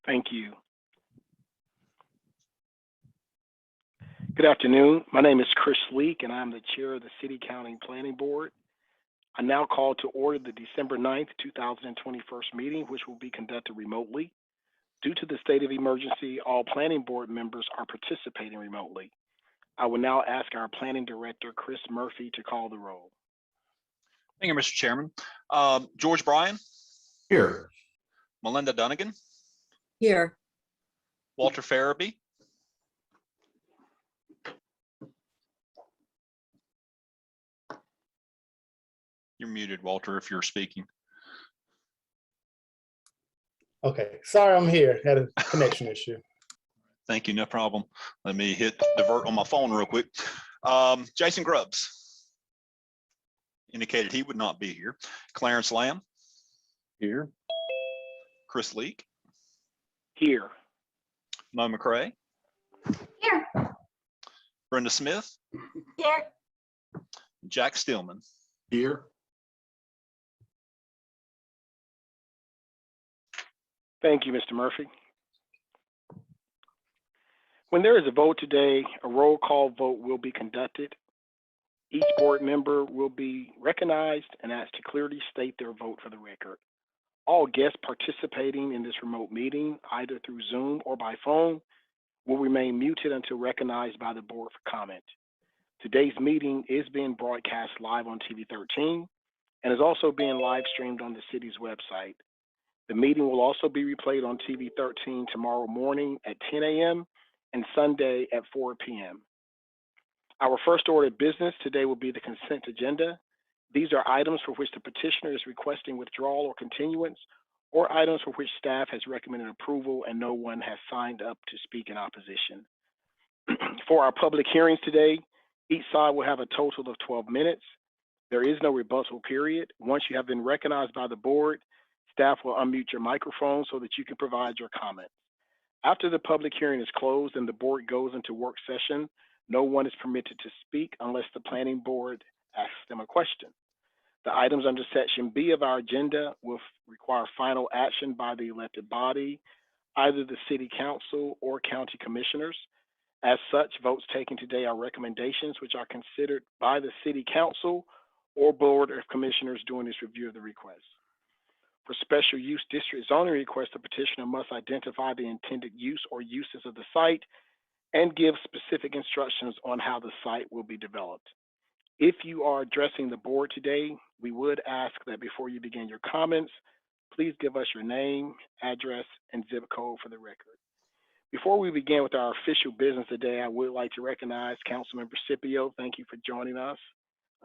Thank you. Good afternoon. My name is Chris Leak, and I'm the chair of the City County Planning Board. I now call to order the December 9th, 2021 meeting, which will be conducted remotely. Due to the state of emergency, all planning board members are participating remotely. I will now ask our planning director, Chris Murphy, to call the roll. Thank you, Mr. Chairman. George Bryan. Here. Melinda Dunnigan. Here. Walter Farabee. You're muted, Walter, if you're speaking. Okay, sorry, I'm here. Had a connection issue. Thank you, no problem. Let me hit divert on my phone real quick. Jason Grubbs indicated he would not be here. Clarence Lamb. Here. Chris Leak. Here. Mo McCrae. Here. Brenda Smith. Here. Jack Stillman. Here. Thank you, Mr. Murphy. When there is a vote today, a roll call vote will be conducted. Each board member will be recognized and asked to clearly state their vote for the record. All guests participating in this remote meeting, either through Zoom or by phone, will remain muted until recognized by the board for comment. Today's meeting is being broadcast live on TV 13 and is also being live streamed on the city's website. The meeting will also be replayed on TV 13 tomorrow morning at 10 a.m. and Sunday at 4 p.m. Our first order of business today will be the consent agenda. These are items for which the petitioner is requesting withdrawal or continuance, or items for which staff has recommended approval and no one has signed up to speak in opposition. For our public hearings today, each side will have a total of 12 minutes. There is no rebuttal period. Once you have been recognized by the board, staff will unmute your microphone so that you can provide your comments. After the public hearing is closed and the board goes into work session, no one is permitted to speak unless the planning board asks them a question. The items under section B of our agenda will require final action by the elected body, either the city council or county commissioners. As such, votes taken today are recommendations which are considered by the city council or board of commissioners during this review of the request. For special use district zoning requests, the petitioner must identify the intended use or uses of the site and give specific instructions on how the site will be developed. If you are addressing the board today, we would ask that before you begin your comments, please give us your name, address, and zip code for the record. Before we begin with our official business today, I would like to recognize Councilmember Scipio. Thank you for joining us.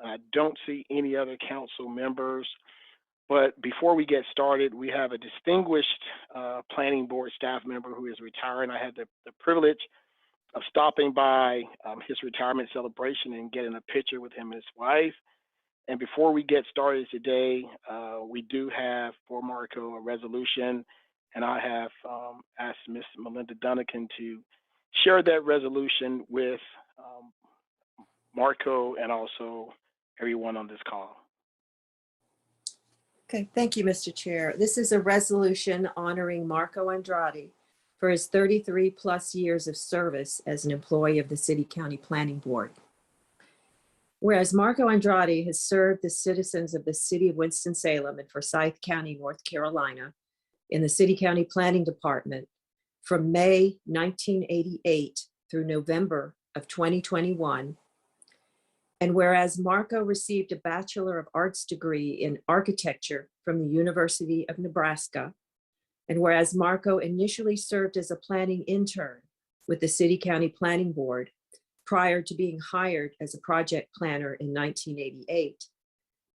I don't see any other council members. But before we get started, we have a distinguished planning board staff member who is retiring. I had the privilege of stopping by his retirement celebration and getting a picture with him and his wife. And before we get started today, we do have for Marco a resolution, and I have asked Ms. Melinda Dunnigan to share that resolution with Marco and also everyone on this call. Okay, thank you, Mr. Chair. This is a resolution honoring Marco Andrade for his 33 plus years of service as an employee of the City County Planning Board. Whereas Marco Andrade has served the citizens of the city of Winston-Salem and Forsyth County, North Carolina, in the City County Planning Department from May 1988 through November of 2021. And whereas Marco received a Bachelor of Arts degree in architecture from the University of Nebraska, and whereas Marco initially served as a planning intern with the City County Planning Board prior to being hired as a project planner in 1988,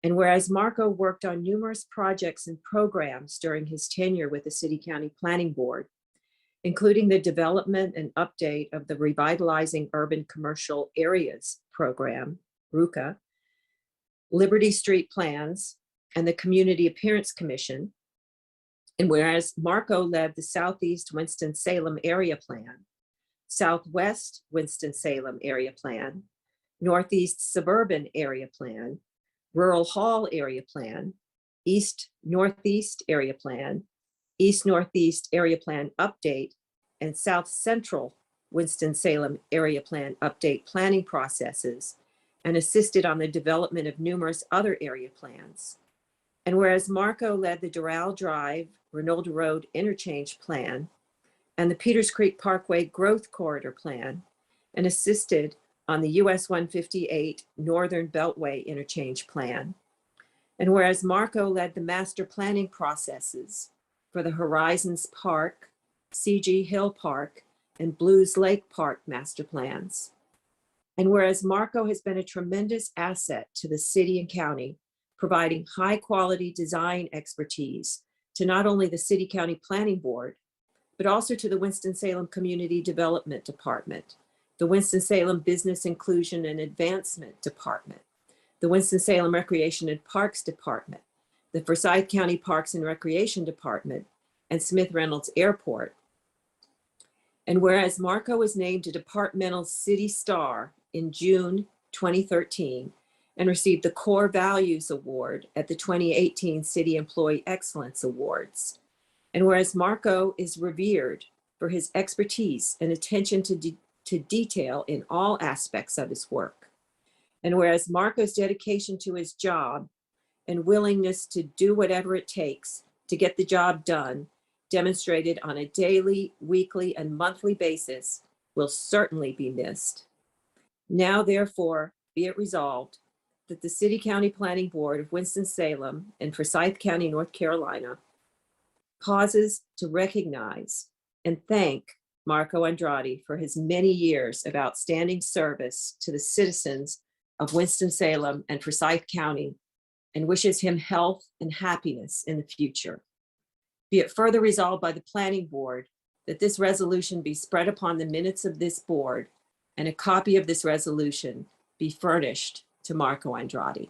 and whereas Marco worked on numerous projects and programs during his tenure with the City County Planning Board, including the development and update of the Revitalizing Urban Commercial Areas program, RUCA, Liberty Street Plans, and the Community Appearance Commission. And whereas Marco led the Southeast Winston-Salem Area Plan, Southwest Winston-Salem Area Plan, Northeast Suburban Area Plan, Rural Hall Area Plan, East Northeast Area Plan, East Northeast Area Plan Update, and South Central Winston-Salem Area Plan Update planning processes, and assisted on the development of numerous other area plans. And whereas Marco led the Doral Drive, Renolda Road Interchange Plan, and the Peters Creek Parkway Growth Corridor Plan, and assisted on the US 158 Northern Beltway Interchange Plan. And whereas Marco led the master planning processes for the Horizons Park, CG Hill Park, and Blues Lake Park master plans. And whereas Marco has been a tremendous asset to the city and county, providing high quality design expertise to not only the City County Planning Board, but also to the Winston-Salem Community Development Department, the Winston-Salem Business Inclusion and Advancement Department, the Winston-Salem Recreation and Parks Department, the Forsyth County Parks and Recreation Department, and Smith Reynolds Airport. And whereas Marco was named a Departmental City Star in June 2013 and received the Core Values Award at the 2018 City Employee Excellence Awards. And whereas Marco is revered for his expertise and attention to detail in all aspects of his work. And whereas Marco's dedication to his job and willingness to do whatever it takes to get the job done, demonstrated on a daily, weekly, and monthly basis, will certainly be missed. Now, therefore, be it resolved that the City County Planning Board of Winston-Salem and Forsyth County, North Carolina, pauses to recognize and thank Marco Andrade for his many years of outstanding service to the citizens of Winston-Salem and Forsyth County, and wishes him health and happiness in the future. Be it further resolved by the Planning Board that this resolution be spread upon the minutes of this board, and a copy of this resolution be furnished to Marco Andrade.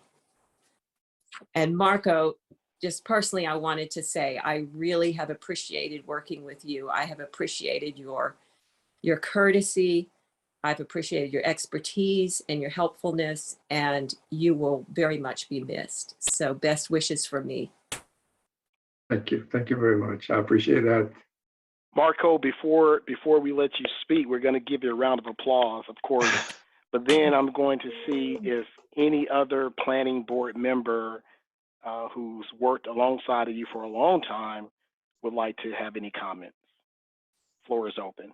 And Marco, just personally, I wanted to say, I really have appreciated working with you. I have appreciated your courtesy. I've appreciated your expertise and your helpfulness, and you will very much be missed. So best wishes from me. Thank you. Thank you very much. I appreciate that. Marco, before we let you speak, we're going to give you a round of applause, of course. But then I'm going to see if any other planning board member who's worked alongside of you for a long time would like to have any comments. Floor is open.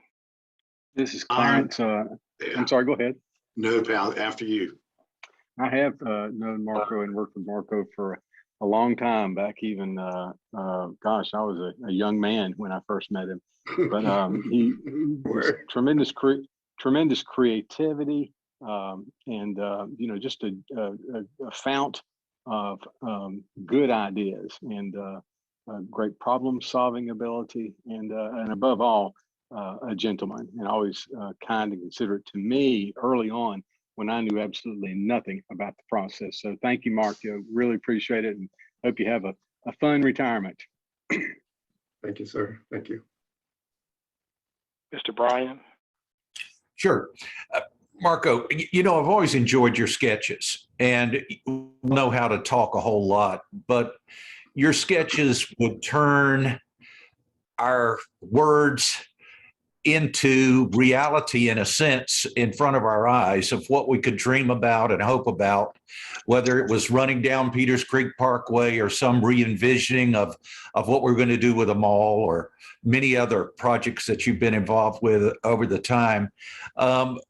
This is Clarence. I'm sorry, go ahead. No, pal, after you. I have known Marco and worked with Marco for a long time, back even, gosh, I was a young man when I first met him. But he was tremendous creativity, and just a fount of good ideas, and great problem solving ability, and above all, a gentleman, and always kind and considerate to me early on when I knew absolutely nothing about the process. So thank you, Marco. Really appreciate it, and hope you have a fun retirement. Thank you, sir. Thank you. Mr. Bryan. Sure. Marco, I've always enjoyed your sketches, and you know how to talk a whole lot, but your sketches would turn our words into reality, in a sense, in front of our eyes of what we could dream about and hope about, whether it was running down Peters Creek Parkway or some re-envisioning of what we're going to do with a mall, or many other projects that you've been involved with over the time. And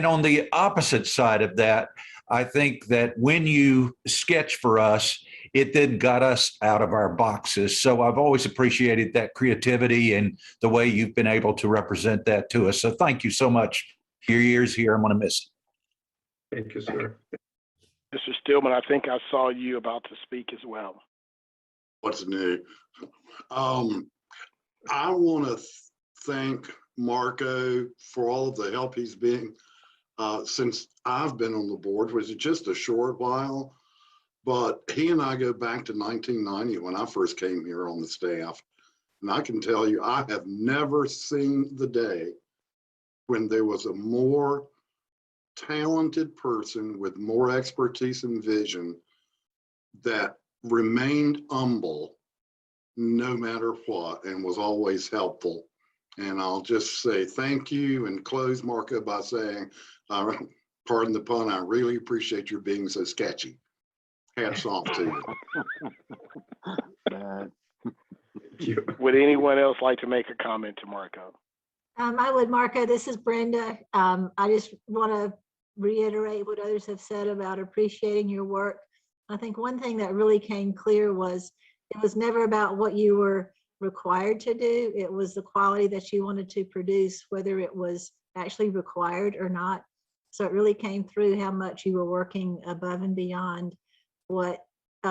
on the opposite side of that, I think that when you sketch for us, it then got us out of our boxes. So I've always appreciated that creativity and the way you've been able to represent that to us. So thank you so much for your years here. I'm going to miss it. Thank you, sir. Mr. Stillman, I think I saw you about to speak as well. What's new? I want to thank Marco for all of the help he's been since I've been on the board, which is just a short while. But he and I go back to 1990 when I first came here on the staff. And I can tell you, I have never seen the day when there was a more talented person with more expertise and vision that remained humble no matter what, and was always helpful. And I'll just say thank you and close, Marco, by saying, pardon the pun, I really appreciate your being so sketchy. Hats off to you. Bad. Would anyone else like to make a comment to Marco? I would, Marco. This is Brenda. I just want to reiterate what others have said about appreciating your work. I think one thing that really came clear was it was never about what you were required to do. It was the quality that you wanted to produce, whether it was actually required or not. So it really came through how much you were working above and beyond what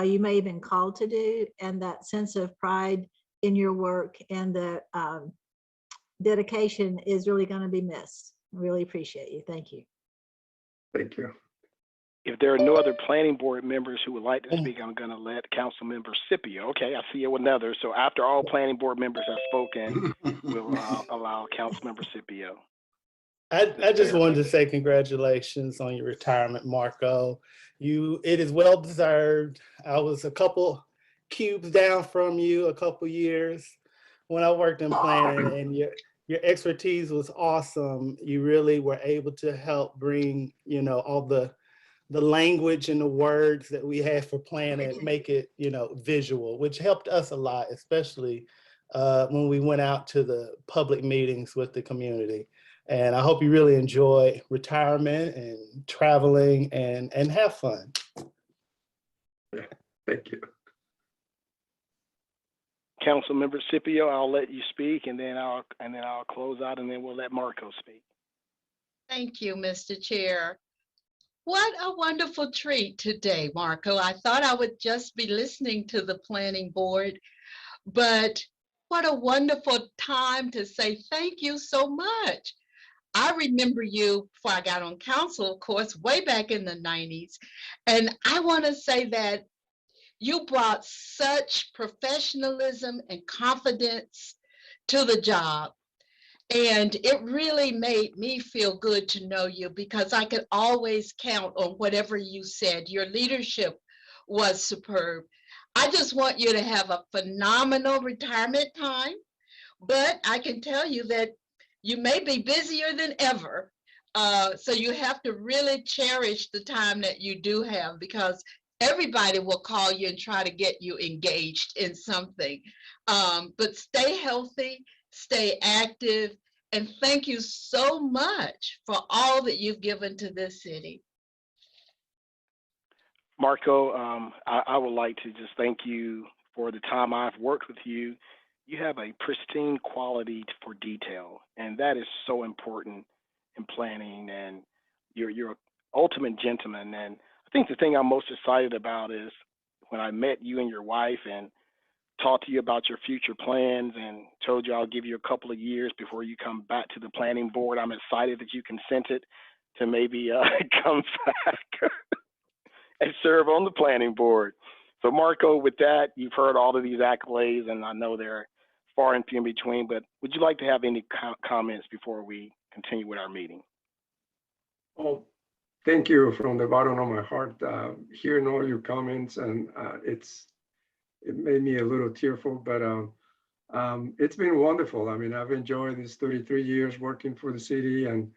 you may have been called to do, and that sense of pride in your work and the dedication is really going to be missed. Really appreciate you. Thank you. Thank you. If there are no other planning board members who would like to speak, I'm going to let Council Member Scipio. Okay, I see you with another. So after all planning board members have spoken, we'll allow Council Member Scipio. I just wanted to say congratulations on your retirement, Marco. It is well deserved. I was a couple cubes down from you a couple years when I worked in planning, and your expertise was awesome. You really were able to help bring, all the language and the words that we have for planning, make it, visual, which helped us a lot, especially when we went out to the public meetings with the community. And I hope you really enjoy retirement and traveling and have fun. Yeah, thank you. Council Member Scipio, I'll let you speak, and then I'll close out, and then we'll let Marco speak. Thank you, Mr. Chair. What a wonderful treat today, Marco. I thought I would just be listening to the planning board, but what a wonderful time to say thank you so much. I remember you before I got on council, of course, way back in the 90s. And I want to say that you brought such professionalism and confidence to the job. And it really made me feel good to know you, because I could always count on whatever you said. Your leadership was superb. I just want you to have a phenomenal retirement time, but I can tell you that you may be busier than ever. So you have to really cherish the time that you do have, because everybody will call you and try to get you engaged in something. But stay healthy, stay active, and thank you so much for all that you've given to this city. Marco, I would like to just thank you for the time I've worked with you. You have a pristine quality for detail, and that is so important in planning, and you're an ultimate gentleman. And I think the thing I'm most excited about is when I met you and your wife and talked to you about your future plans and told you I'll give you a couple of years before you come back to the planning board. I'm excited that you consented to maybe come back and serve on the planning board. So Marco, with that, you've heard all of these accolades, and I know they're far and few in between, but would you like to have any comments before we continue with our meeting? Well, thank you from the bottom of my heart. Hearing all your comments, and it made me a little tearful, but it's been wonderful. I mean, I've enjoyed these 33 years working for the city, and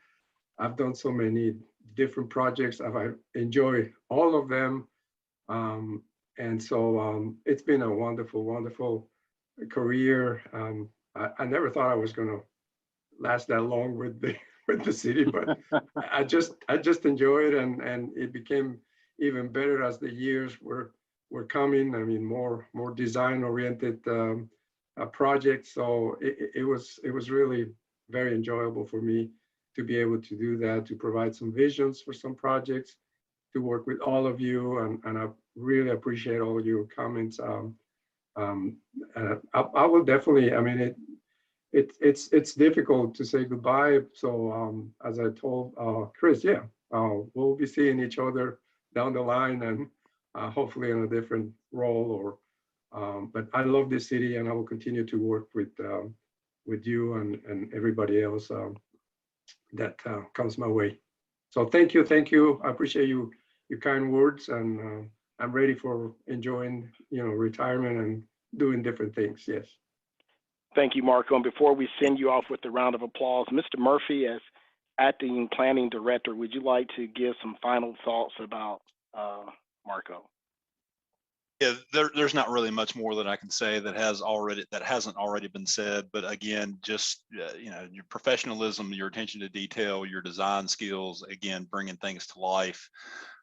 I've done so many different projects. I've enjoyed all of them. And so it's been a wonderful, wonderful career. I never thought I was going to last that long with the city, but I just enjoy it, and it became even better as the years were coming. I mean, more design oriented projects. So it was really very enjoyable for me to be able to do that, to provide some visions for some projects, to work with all of you, and I really appreciate all of your comments. I will definitely, I mean, it's difficult to say goodbye. So as I told Chris, yeah, we'll be seeing each other down the line, and hopefully in a different role. Or, but I love this city, and I will continue to work with you and everybody else that comes my way. So thank you. I appreciate your kind words, and I'm ready for enjoying, retirement and doing different things. Yes. Thank you, Marco. And before we send you off with a round of applause, Mr. Murphy, as acting planning director, would you like to give some final thoughts about Marco? Yeah, there's not really much more that I can say that hasn't already been said. But again, just you know, your professionalism, your attention to detail, your design skills, again, bringing things to life.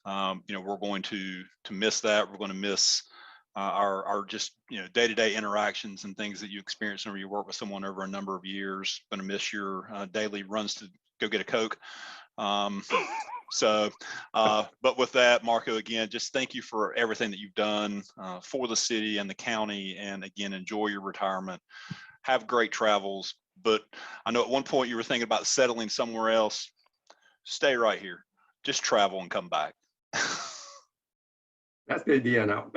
You know, we're going to miss that. We're going to miss our just, you know, day-to-day interactions and things that you experience whenever you work with someone over a number of years. Going to miss your daily runs to go get a Coke. But with that, Marco, again, just thank you for everything that you've done for the city and the county. And again, enjoy your retirement. Have great travels. But I know at one point you were thinking about settling somewhere else. Stay right here. Just travel and come back. That's the idea now.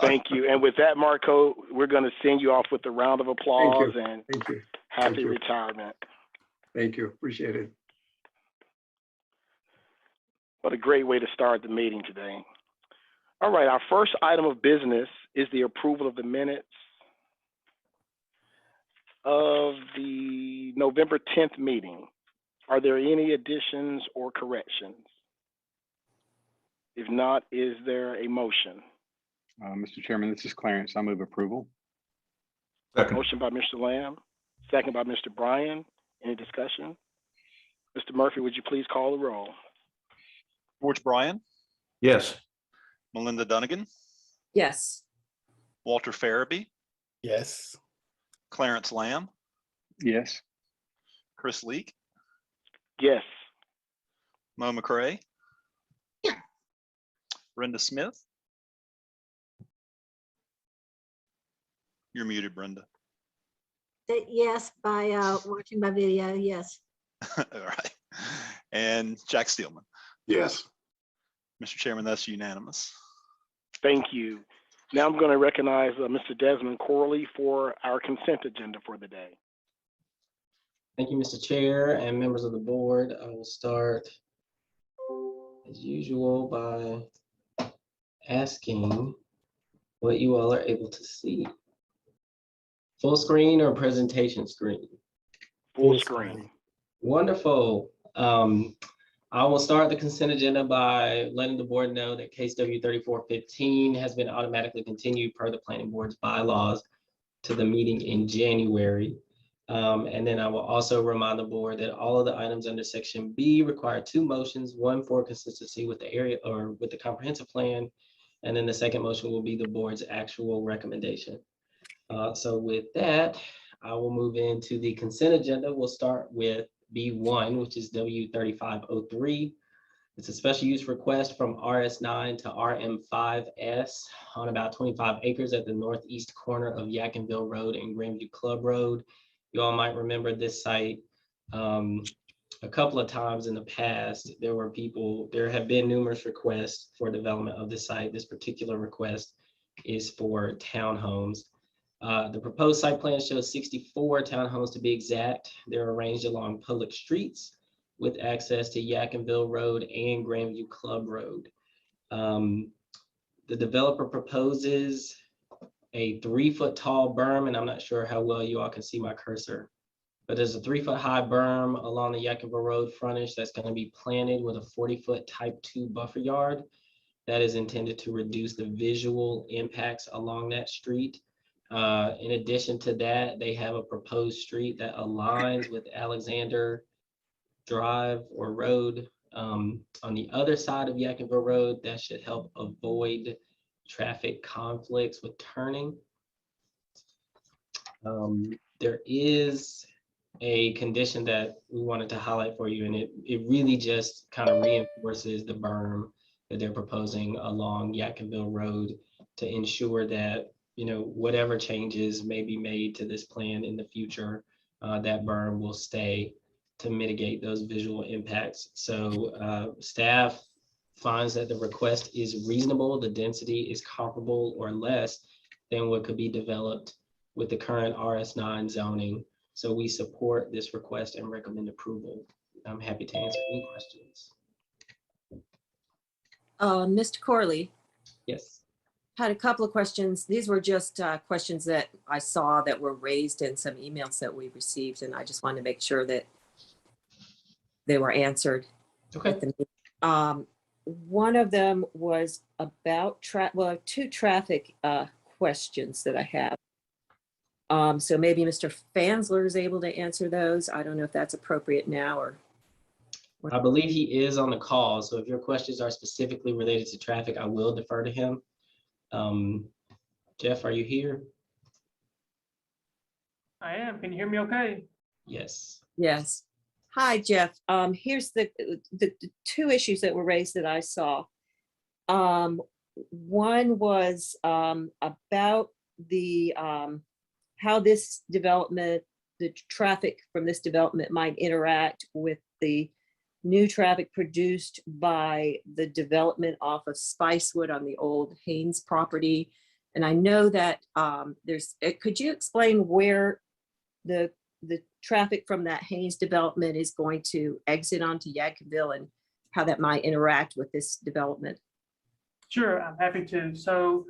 Thank you. And with that, Marco, we're going to send you off with a round of applause and Thank you. happy Thank you. retirement. Thank you. Appreciate it. What a great way to start the meeting today. All right, our first item of business is the approval of the minutes of the November 10th meeting. Are there any additions or corrections? If not, is there a motion? Mr. Chairman, this is Clarence. I move approval. Second. Motion by Mr. Lamb, second by Mr. Bryan. Any discussion? Mr. Murphy, would you please call the roll? George Bryan, Yes. Melinda Dunnigan, Yes. Walter Farabee, Yes. Clarence Lamb, Yes. Chris Leak, Yes. Mo McCray, Brenda Smith. You're muted, Brenda. Yes, by watching by video, yes. All right. And Jack Steelman. Yes. Mr. Chairman, that's unanimous. Thank you. Now I'm going to recognize Mr. Desmond Corley for our consent agenda for the day. Thank you, Mr. Chair and members of the board. I will start as usual by asking what you all are able to see. Full screen or presentation screen? Full screen. Wonderful. I will start the consent agenda by letting the board know that case W3415 has been automatically continued per the planning board's bylaws to the meeting in January. And then I will also remind the board that all of the items under section B require two motions, one for consistency with the area or with the comprehensive plan. And then the second motion will be the board's actual recommendation. So with that, I will move into the consent agenda. We'll start with B1, which is W3503. It's a special use request from RS9 to RM5S on about 25 acres at the northeast corner of Yadkinville Road and Grandview Club Road. You all might remember this site a couple of times in the past. There have been numerous requests for development of this site. This particular request is for townhomes. The proposed site plan shows 64 townhomes to be exact. They're arranged along public streets with access to Yadkinville Road and Grandview Club Road. The developer proposes a 3-foot tall berm, and I'm not sure how well you all can see my cursor, but there's a 3-foot high berm along the Yadkinville Road frontage that's going to be planted with a 40-foot type 2 buffer yard that is intended to reduce the visual impacts along that street. In addition to that, they have a proposed street that aligns with Alexander Drive or Road on the other side of Yadkinville Road. That should help avoid traffic conflicts with turning. There is a condition that we wanted to highlight for you, and it really just kind of reinforces the berm that they're proposing along Yadkinville Road to ensure that, you know, whatever changes may be made to this plan in the future, that berm will stay to mitigate those visual impacts. So staff finds that the request is reasonable. The density is comparable or less than what could be developed with the current RS9 zoning. So we support this request and recommend approval. I'm happy to answer any questions. Mr. Corley, Yes. had a couple of questions. These were just questions that I saw that were raised in some emails that we received, and I just wanted to make sure that they were answered. Okay. At the meeting. One of them was about two traffic questions that I have. So maybe Mr. Fansler is able to answer those. I don't know if that's appropriate now or. I believe he is on the call. So if your questions are specifically related to traffic, I will defer to him. Jeff, are you here? I am. Can you hear me okay? Yes. Yes. Hi, Jeff. Here's the two issues that were raised that I saw. One was about the how this development, the traffic from this development might interact with the new traffic produced by the development off of Spicewood on the old Haynes property. And I know that could you explain where the traffic from that Haynes development is going to exit onto Yadkinville and how that might interact with this development? Sure, I'm happy to. So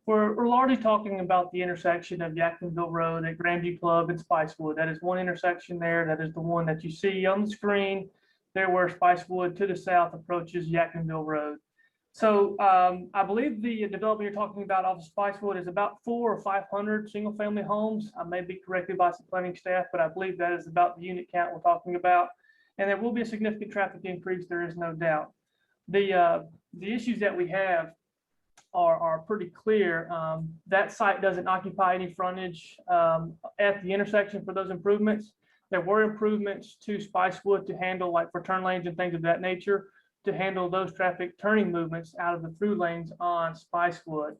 we're largely talking about the intersection of Yadkinville Road at Grandview Club and Spicewood. That is one intersection there. That is the one that you see on the screen there where Spicewood to the south approaches Yadkinville Road. So I believe the development you're talking about off of Spicewood is about 400 or 500 single family homes. I may be corrected by some planning staff, but I believe that is about the unit count we're talking about. And there will be a significant traffic increase, there is no doubt. The issues that we have are pretty clear. That site doesn't occupy any frontage at the intersection for those improvements. There were improvements to Spicewood to handle, like for turn lanes and things of that nature, to handle those traffic turning movements out of the through lanes on Spicewood.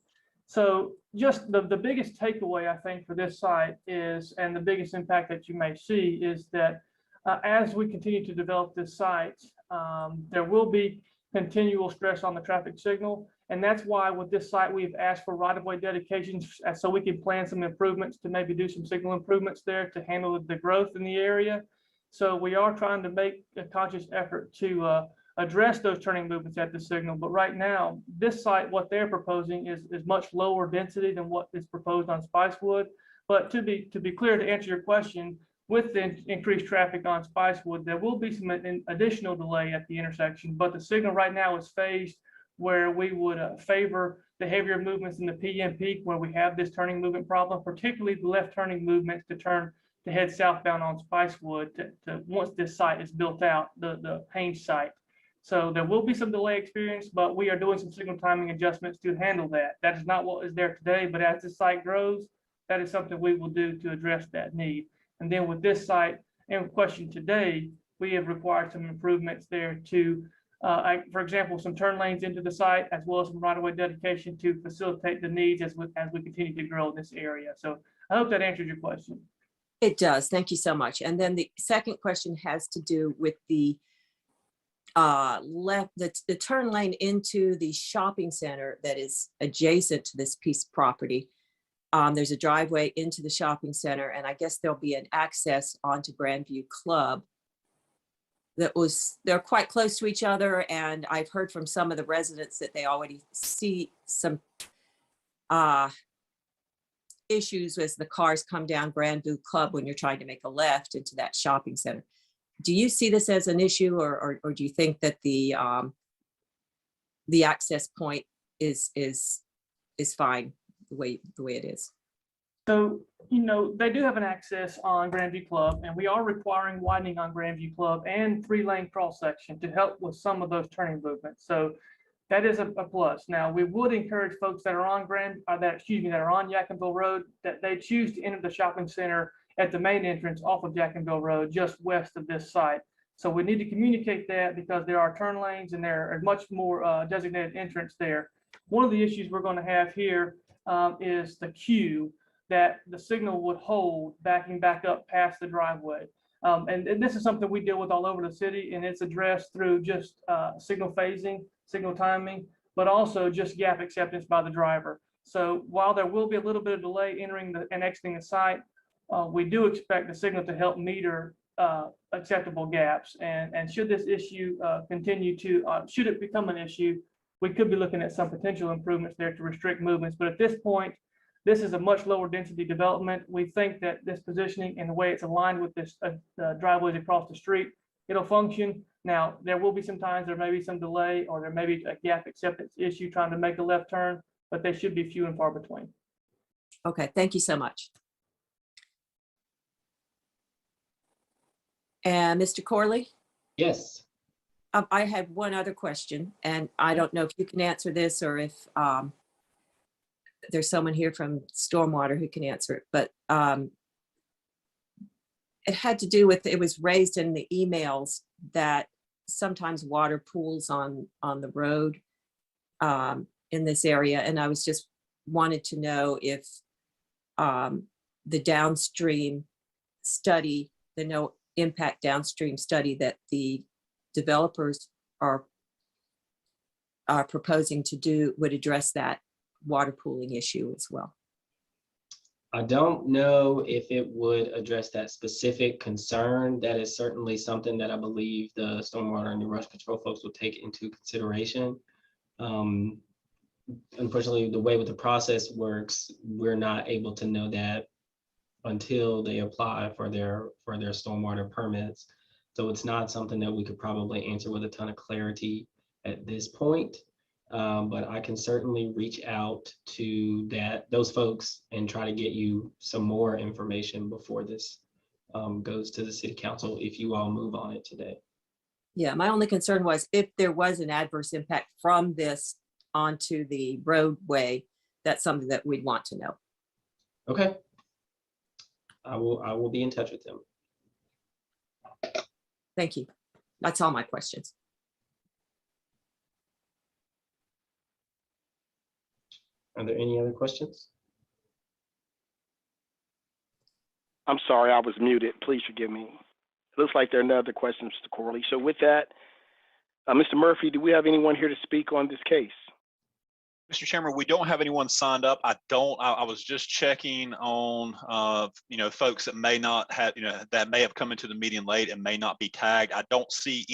So just the biggest takeaway, I think, for this site is, and the biggest impact that you may see is that as we continue to develop this site, there will be continual stress on the traffic signal. And that's why with this site, we've asked for right-of-way dedications so we can plan some improvements to maybe do some signal improvements there to handle the growth in the area. So we are trying to make a conscious effort to address those turning movements at the signal. But right now, this site, what they're proposing is much lower density than what is proposed on Spicewood. But to be clear, to answer your question, with the increased traffic on Spicewood, there will be some additional delay at the intersection, but the signal right now is phased where we would favor the heavier movements in the PM peak where we have this turning movement problem, particularly the left turning movements to head southbound on Spicewood to once this site is built out, the Haynes site. So there will be some delay experience, but we are doing some signal timing adjustments to handle that. That is not what is there today, but as the site grows, that is something we will do to address that need. And then with this site in question today, we have required some improvements there to, for example, some turn lanes into the site, as well as some right-of-way dedication to facilitate the needs as we continue to grow in this area. So I hope that answers your question. It does. Thank you so much. And then the second question has to do with the the turn lane into the shopping center that is adjacent to this piece of property. There's a driveway into the shopping center, and I guess there'll be an access onto Grandview Club. They're quite close to each other, and I've heard from some of the residents that they already see some issues as the cars come down Grandview Club when you're trying to make a left into that shopping center. Do you see this as an issue, or do you think that the access point is fine the way it is? So, they do have an access on Grandview Club, and we are requiring widening on Grandview Club and 3-lane cross section to help with some of those turning movements. So that is a plus. Now, we would encourage folks that are on that are on Yadkinville Road, that they choose to enter the shopping center at the main entrance off of Yadkinville Road, just west of this site. So we need to communicate that because there are turn lanes and there are much more designated entrance there. One of the issues we're going to have here is the queue that the signal would hold backing back up past the driveway. And this is something we deal with all over the city, and it's addressed through just signal phasing, signal timing, but also just gap acceptance by the driver. So while there will be a little bit of delay entering and exiting the site, we do expect the signal to help meter acceptable gaps. And should this issue continue to, should it become an issue, we could be looking at some potential improvements there to restrict movements. But at this point, this is a much lower density development. We think that this positioning and the way it's aligned with this driveways across the street, it'll function. Now, there will be some times there may be some delay or there may be a gap acceptance issue trying to make a left turn, but they should be few and far between. Okay, thank you so much. And Mr. Corley? Yes. I had one other question, and I don't know if you can answer this or if there's someone here from Stormwater who can answer it, but it had to do with, it was raised in the emails that sometimes water pools on the road in this area. And I was just wanted to know if the downstream study, the no impact downstream study that the developers are proposing to do would address that water pooling issue as well. I don't know if it would address that specific concern. That is certainly something that I believe the stormwater and erosion control folks will take into consideration. Unfortunately, the way with the process works, we're not able to know that until they apply for their stormwater permits. So it's not something that we could probably answer with a ton of clarity at this point. But I can certainly reach out to those folks and try to get you some more information before this goes to the city council if you all move on it today. Yeah, my only concern was if there was an adverse impact from this onto the roadway, that's something that we'd want to know. Okay. I will be in touch with them. Thank you. That's all my questions. Are there any other questions? I'm sorry, I was muted. Please forgive me. It looks like there are no other questions, Mr. Corley. So with that, Mr. Murphy, do we have anyone here to speak on this case? Mr. Chairman, we don't have anyone signed up. I was just checking on, folks that may not have, that may have come into the meeting late and may not be tagged. I don't see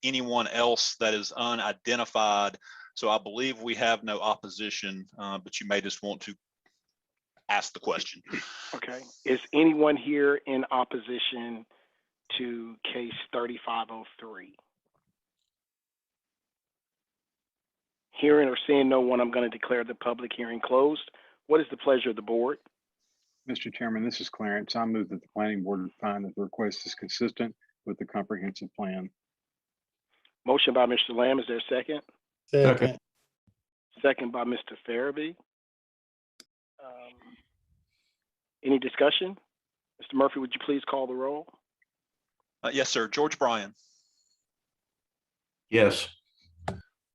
anyone else that is unidentified. So I believe we have no opposition, but you may just want to ask the question. Okay. Is anyone here in opposition to case 3503? Hearing or seeing no one, I'm going to declare the public hearing closed. What is the pleasure of the board? Mr. Chairman, this is Clarence. I move that the planning board find that the request is consistent with the comprehensive plan. Motion by Mr. Lamb. Is there a second? Second. Second by Mr. Farabee. Any discussion? Mr. Murphy, would you please call the roll? Yes, sir. George Bryan. Yes.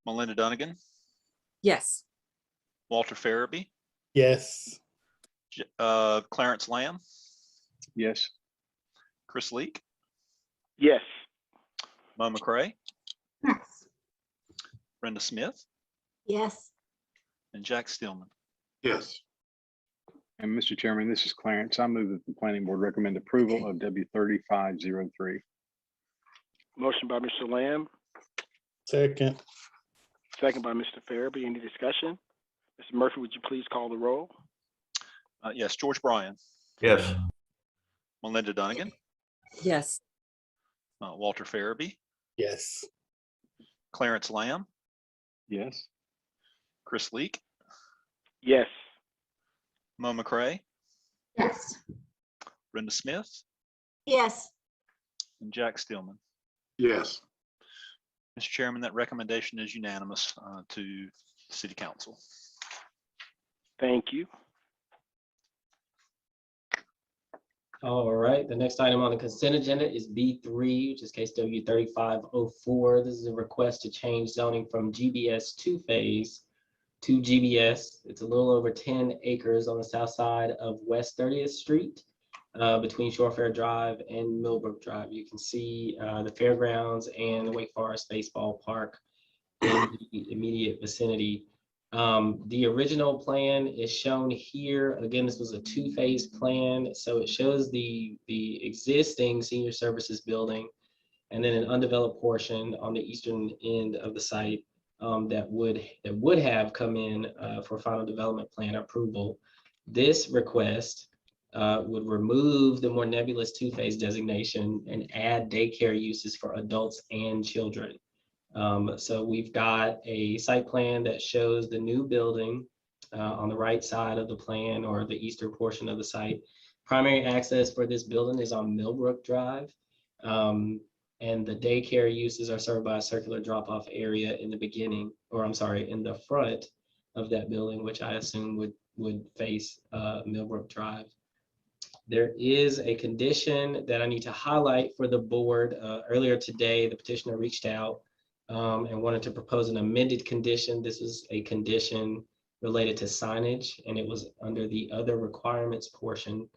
Melinda Dunnigan. Yes. Walter Farabee. Yes. Clarence Lamb. Yes. Chris Leak. Yes. Mo McCray. Yes. Brenda Smith. Yes. And Jack Stillman. Yes. And Mr. Chairman, this is Clarence. I move that the planning board recommend approval of W 3503. Motion by Mr. Lamb. Second. Second by Mr. Farabee. Any discussion? Mr. Murphy, would you please call the roll? Yes, George Bryan. Yes. Melinda Dunnigan. Yes. Walter Farabee. Yes. Clarence Lamb. Yes. Chris Leak. Yes. Mo McCray. Yes. Brenda Smith. Yes. And Jack Stillman. Yes. Mr. Chairman, that recommendation is unanimous to City Council. Thank you. All right, the next item on the consent agenda is B3, which is case W 3504. This is a request to change zoning from GBS 2-phase to GBS. It's a little over 10 acres on the south side of West 30th Street between Shorefair Drive and Millbrook Drive. You can see the fairgrounds and the Wake Forest Baseball Park in the immediate vicinity. The original plan is shown here. Again, this was a 2-phase plan. So it shows the existing senior services building and then an undeveloped portion on the eastern end of the site that would have come in for final development plan approval. This request would remove the more nebulous two-phase designation and add daycare uses for adults and children. So we've got a site plan that shows the new building on the right side of the plan, or the eastern portion of the site. Primary access for this building is on Millbrook Drive. And the daycare uses are served by a circular drop-off area in the beginning, or I'm sorry, in the front of that building, which I assume would face Millbrook Drive. There is a condition that I need to highlight for the board. Earlier today, the petitioner reached out and wanted to propose an amended condition. This is a condition related to signage, and it was under the other requirements portion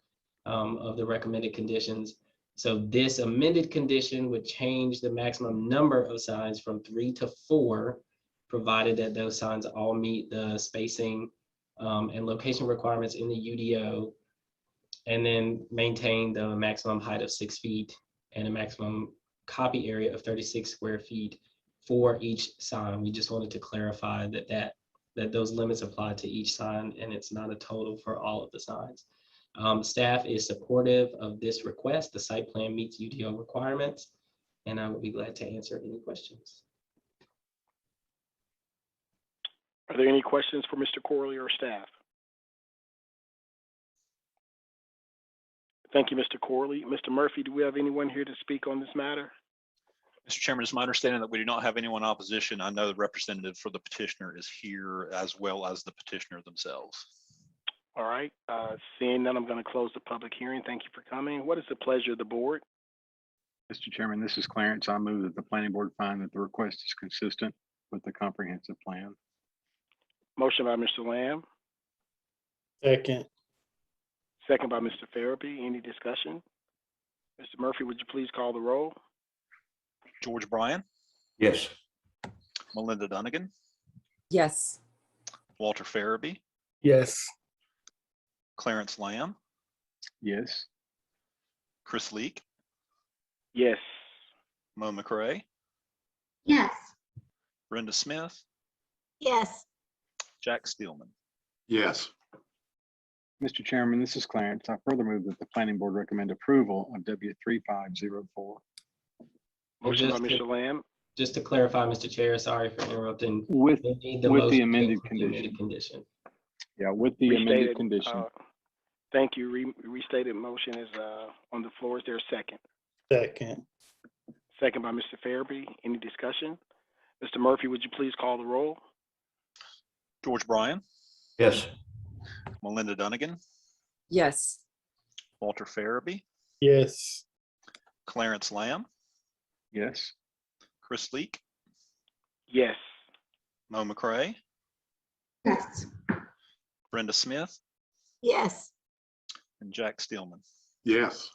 of the recommended conditions. So this amended condition would change the maximum number of signs from 3 to 4, provided that those signs all meet the spacing and location requirements in the UDO, and then maintain the maximum height of 6 feet and a maximum copy area of 36 square feet for each sign. We just wanted to clarify that those limits apply to each sign, and it's not a total for all of the signs. Staff is supportive of this request. The site plan meets UDO requirements, and I would be glad to answer any questions. Are there any questions for Mr. Corley or staff? Thank you, Mr. Corley. Mr. Murphy, do we have anyone here to speak on this matter? Mr. Chairman, it's my understanding that we do not have anyone in opposition. I know the representative for the petitioner is here, as well as the petitioner themselves. All right, seeing none, I'm going to close the public hearing. Thank you for coming. What is the pleasure of the board? Mr. Chairman, this is Clarence. I move that the planning board find that the request is consistent with the comprehensive plan. Motion by Mr. Lamb, Second. second by Mr. Farabee. Any discussion? Mr. Murphy, would you please call the roll? George Bryan, Yes. Melinda Dunnigan, Yes. Walter Farabee, Yes. Clarence Lamb, Yes. Chris Leak, Yes. Mo McRae, Yes. Brenda Smith, Yes. Jack Steelman. Yes. Mr. Chairman, this is Clarence. I further move that the planning board recommend approval of W3504. Motion by Just Mr. to- Lamb, Just to clarify, Mr. Chair, sorry for interrupting. With We need the motion amended for the condition. condition. Yeah, with the amended condition. Thank you. Restated motion is on the floor. Is there a second? Second. Second by Mr. Farabee. Any discussion? Mr. Murphy, would you please call the roll? George Bryan, Yes. Melinda Dunnigan, Yes. Walter Farabee, Yes. Clarence Lamb, Yes. Chris Leak, Yes. Mo McRae, Yes. Brenda Smith, Yes. and Jack Steelman. Yes.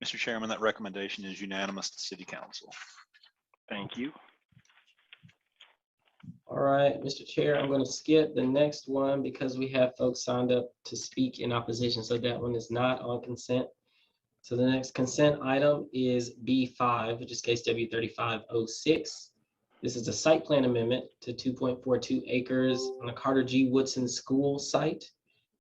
Mr. Chairman, that recommendation is unanimous to City Council. Thank you. All right, Mr. Chair, I'm going to skip the next one because we have folks signed up to speak in opposition. So that one is not on consent. So the next consent item is B5, which is case W3506. This is a site plan amendment to 2.42 acres on the Carter G. Woodson School site.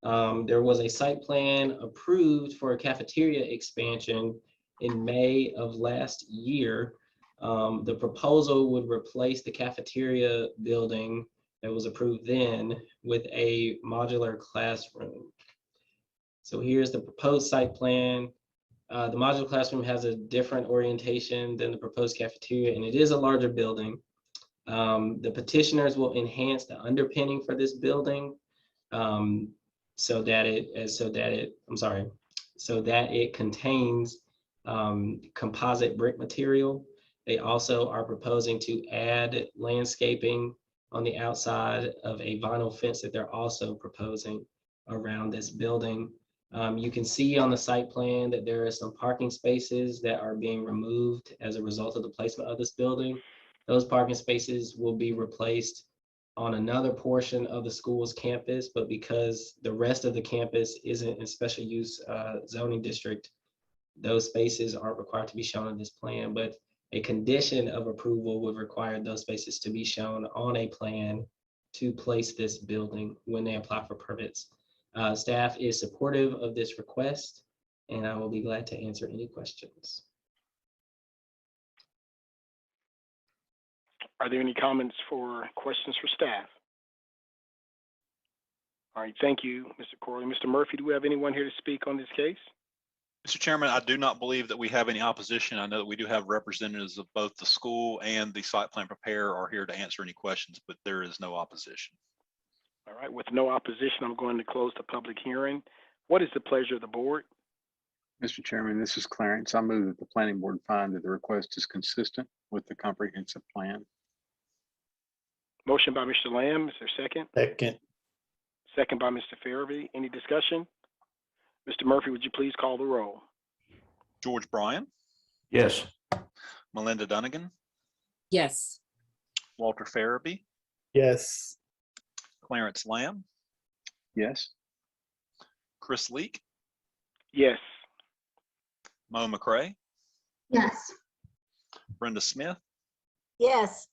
There was a site plan approved for a cafeteria expansion in May of last year. The proposal would replace the cafeteria building that was approved then with a modular classroom. So here's the proposed site plan. The modular classroom has a different orientation than the proposed cafeteria, and it is a larger building. The petitioners will enhance the underpinning for this building so that it contains composite brick material. They also are proposing to add landscaping on the outside of a vinyl fence that they're also proposing around this building. You can see on the site plan that there are some parking spaces that are being removed as a result of the placement of this building. Those parking spaces will be replaced on another portion of the school's campus, but because the rest of the campus isn't in special use zoning district, those spaces aren't required to be shown in this plan. But A condition of approval would require those spaces to be shown on a plan to place this building when they apply for permits. Staff is supportive of this request, and I will be glad to answer any questions. Are there any comments for questions for staff? All right, thank you, Mr. Corley. Mr. Murphy, do we have anyone here to speak on this case? Mr. Chairman, I do not believe that we have any opposition. I know that we do have representatives of both the school and the site plan preparer are here to answer any questions, but there is no opposition. All right, with no opposition, I'm going to close the public hearing. What is the pleasure of the board? Mr. Chairman, this is Clarence. I move that the planning board find that the request is consistent with the comprehensive plan. Motion by Mr. Lamb, is there a second? Second. Second by Mr. Farabee. Any discussion? Mr. Murphy, would you please call the roll? George Bryan, Yes. Melinda Dunnigan, Yes. Walter Farabee, Yes. Clarence Lamb, Yes. Chris Leak, Yes. Mo McCray, Yes. Brenda Smith, Yes.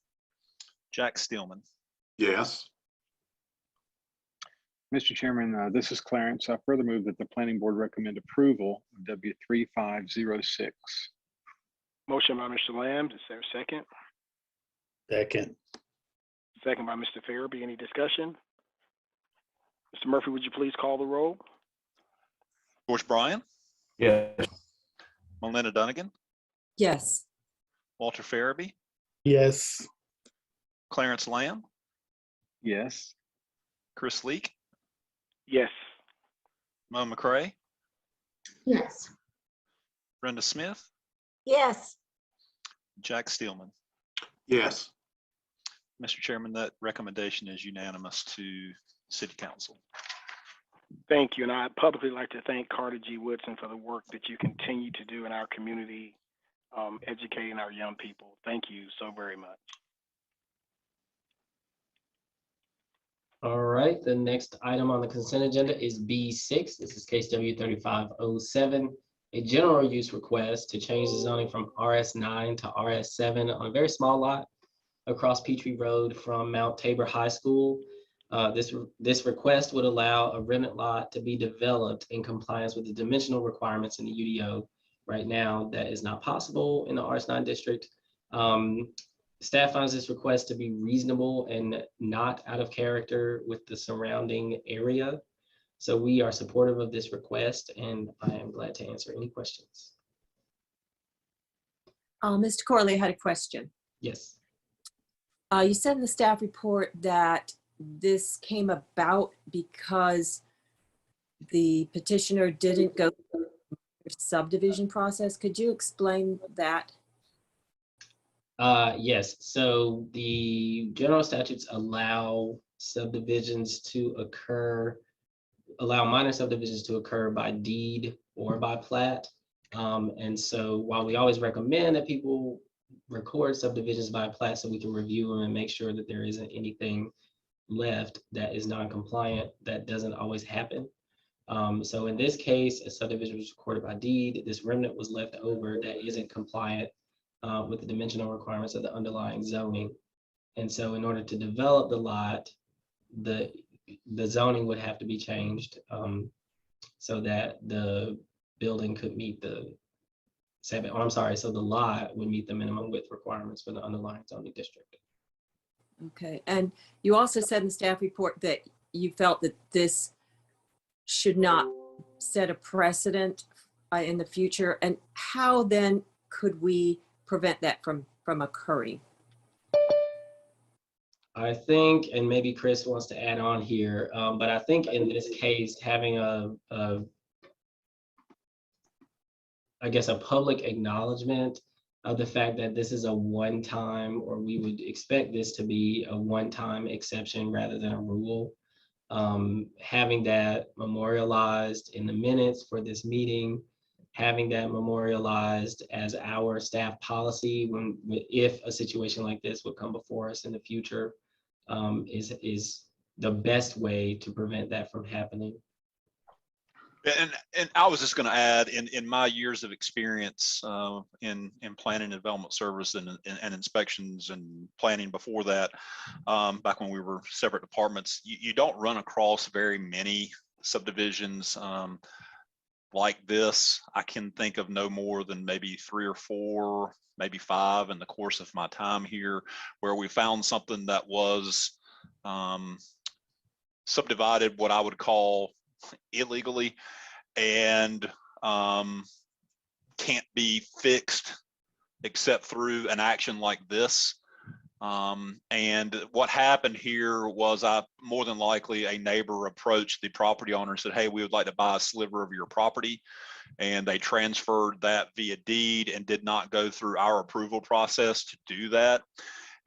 Jack Steelman. Yes. Mr. Chairman, this is Clarence. I further move that the planning board recommend approval of W3506. Motion by Mr. Lamb, is there a second? Second. Second by Mr. Farabee. Any discussion? Mr. Murphy, would you please call the roll? George Bryan, Yes. Melinda Dunnigan, Yes. Walter Farabee, Yes. Clarence Lamb, Yes. Chris Leak, Yes. Mo McCray, Yes. Brenda Smith, Yes. Jack Steelman. Yes. Mr. Chairman, that recommendation is unanimous to City Council. Thank you, and I'd publicly like to thank Carter G. Woodson for the work that you continue to do in our community, educating our young people. Thank you so very much. All right, the next item on the consent agenda is B6. This is case W3507, a general use request to change the zoning from RS9 to RS7 on a very small lot across Petrie Road from Mount Tabor High School. This request would allow a remnant lot to be developed in compliance with the dimensional requirements in the UDO. Right now, that is not possible in the RS9 district. Staff finds this request to be reasonable and not out of character with the surrounding area. So we are supportive of this request, and I am glad to answer any questions. Mr. Corley, I had a question. Yes. You said in the staff report that this came about because the petitioner didn't go through the subdivision process. Could you explain that? Yes, so the general statutes allow subdivisions to occur, allow minor subdivisions to occur by deed or by plat. And so while we always recommend that people record subdivisions by plat so we can review them and make sure that there isn't anything left that is non-compliant, that doesn't always happen. So in this case, a subdivision was recorded by deed. This remnant was left over that isn't compliant with the dimensional requirements of the underlying zoning. And so in order to develop the lot, the zoning would have to be changed so that the building could meet the so the lot would meet the minimum width requirements for the underlying zoning district. Okay, and you also said in the staff report that you felt that this should not set a precedent in the future. And how then could we prevent that from occurring? I think, and maybe Chris wants to add on here, but I think in this case, having I guess a public acknowledgement of the fact that this is a one-time, or we would expect this to be a one-time exception rather than a rule. Having that memorialized in the minutes for this meeting, having that memorialized as our staff policy if a situation like this would come before us in the future, is the best way to prevent that from happening. And I was just going to add, in my years of experience in planning and development service and inspections and planning before that, back when we were separate departments, you don't run across very many subdivisions like this. I can think of no more than maybe 3 or 4, maybe 5 in the course of my time here, where we found something that was subdivided, what I would call illegally, and can't be fixed except through an action like this. And what happened here was, more than likely a neighbor approached the property owner and said, hey, we would like to buy a sliver of your property. And they transferred that via deed and did not go through our approval process to do that.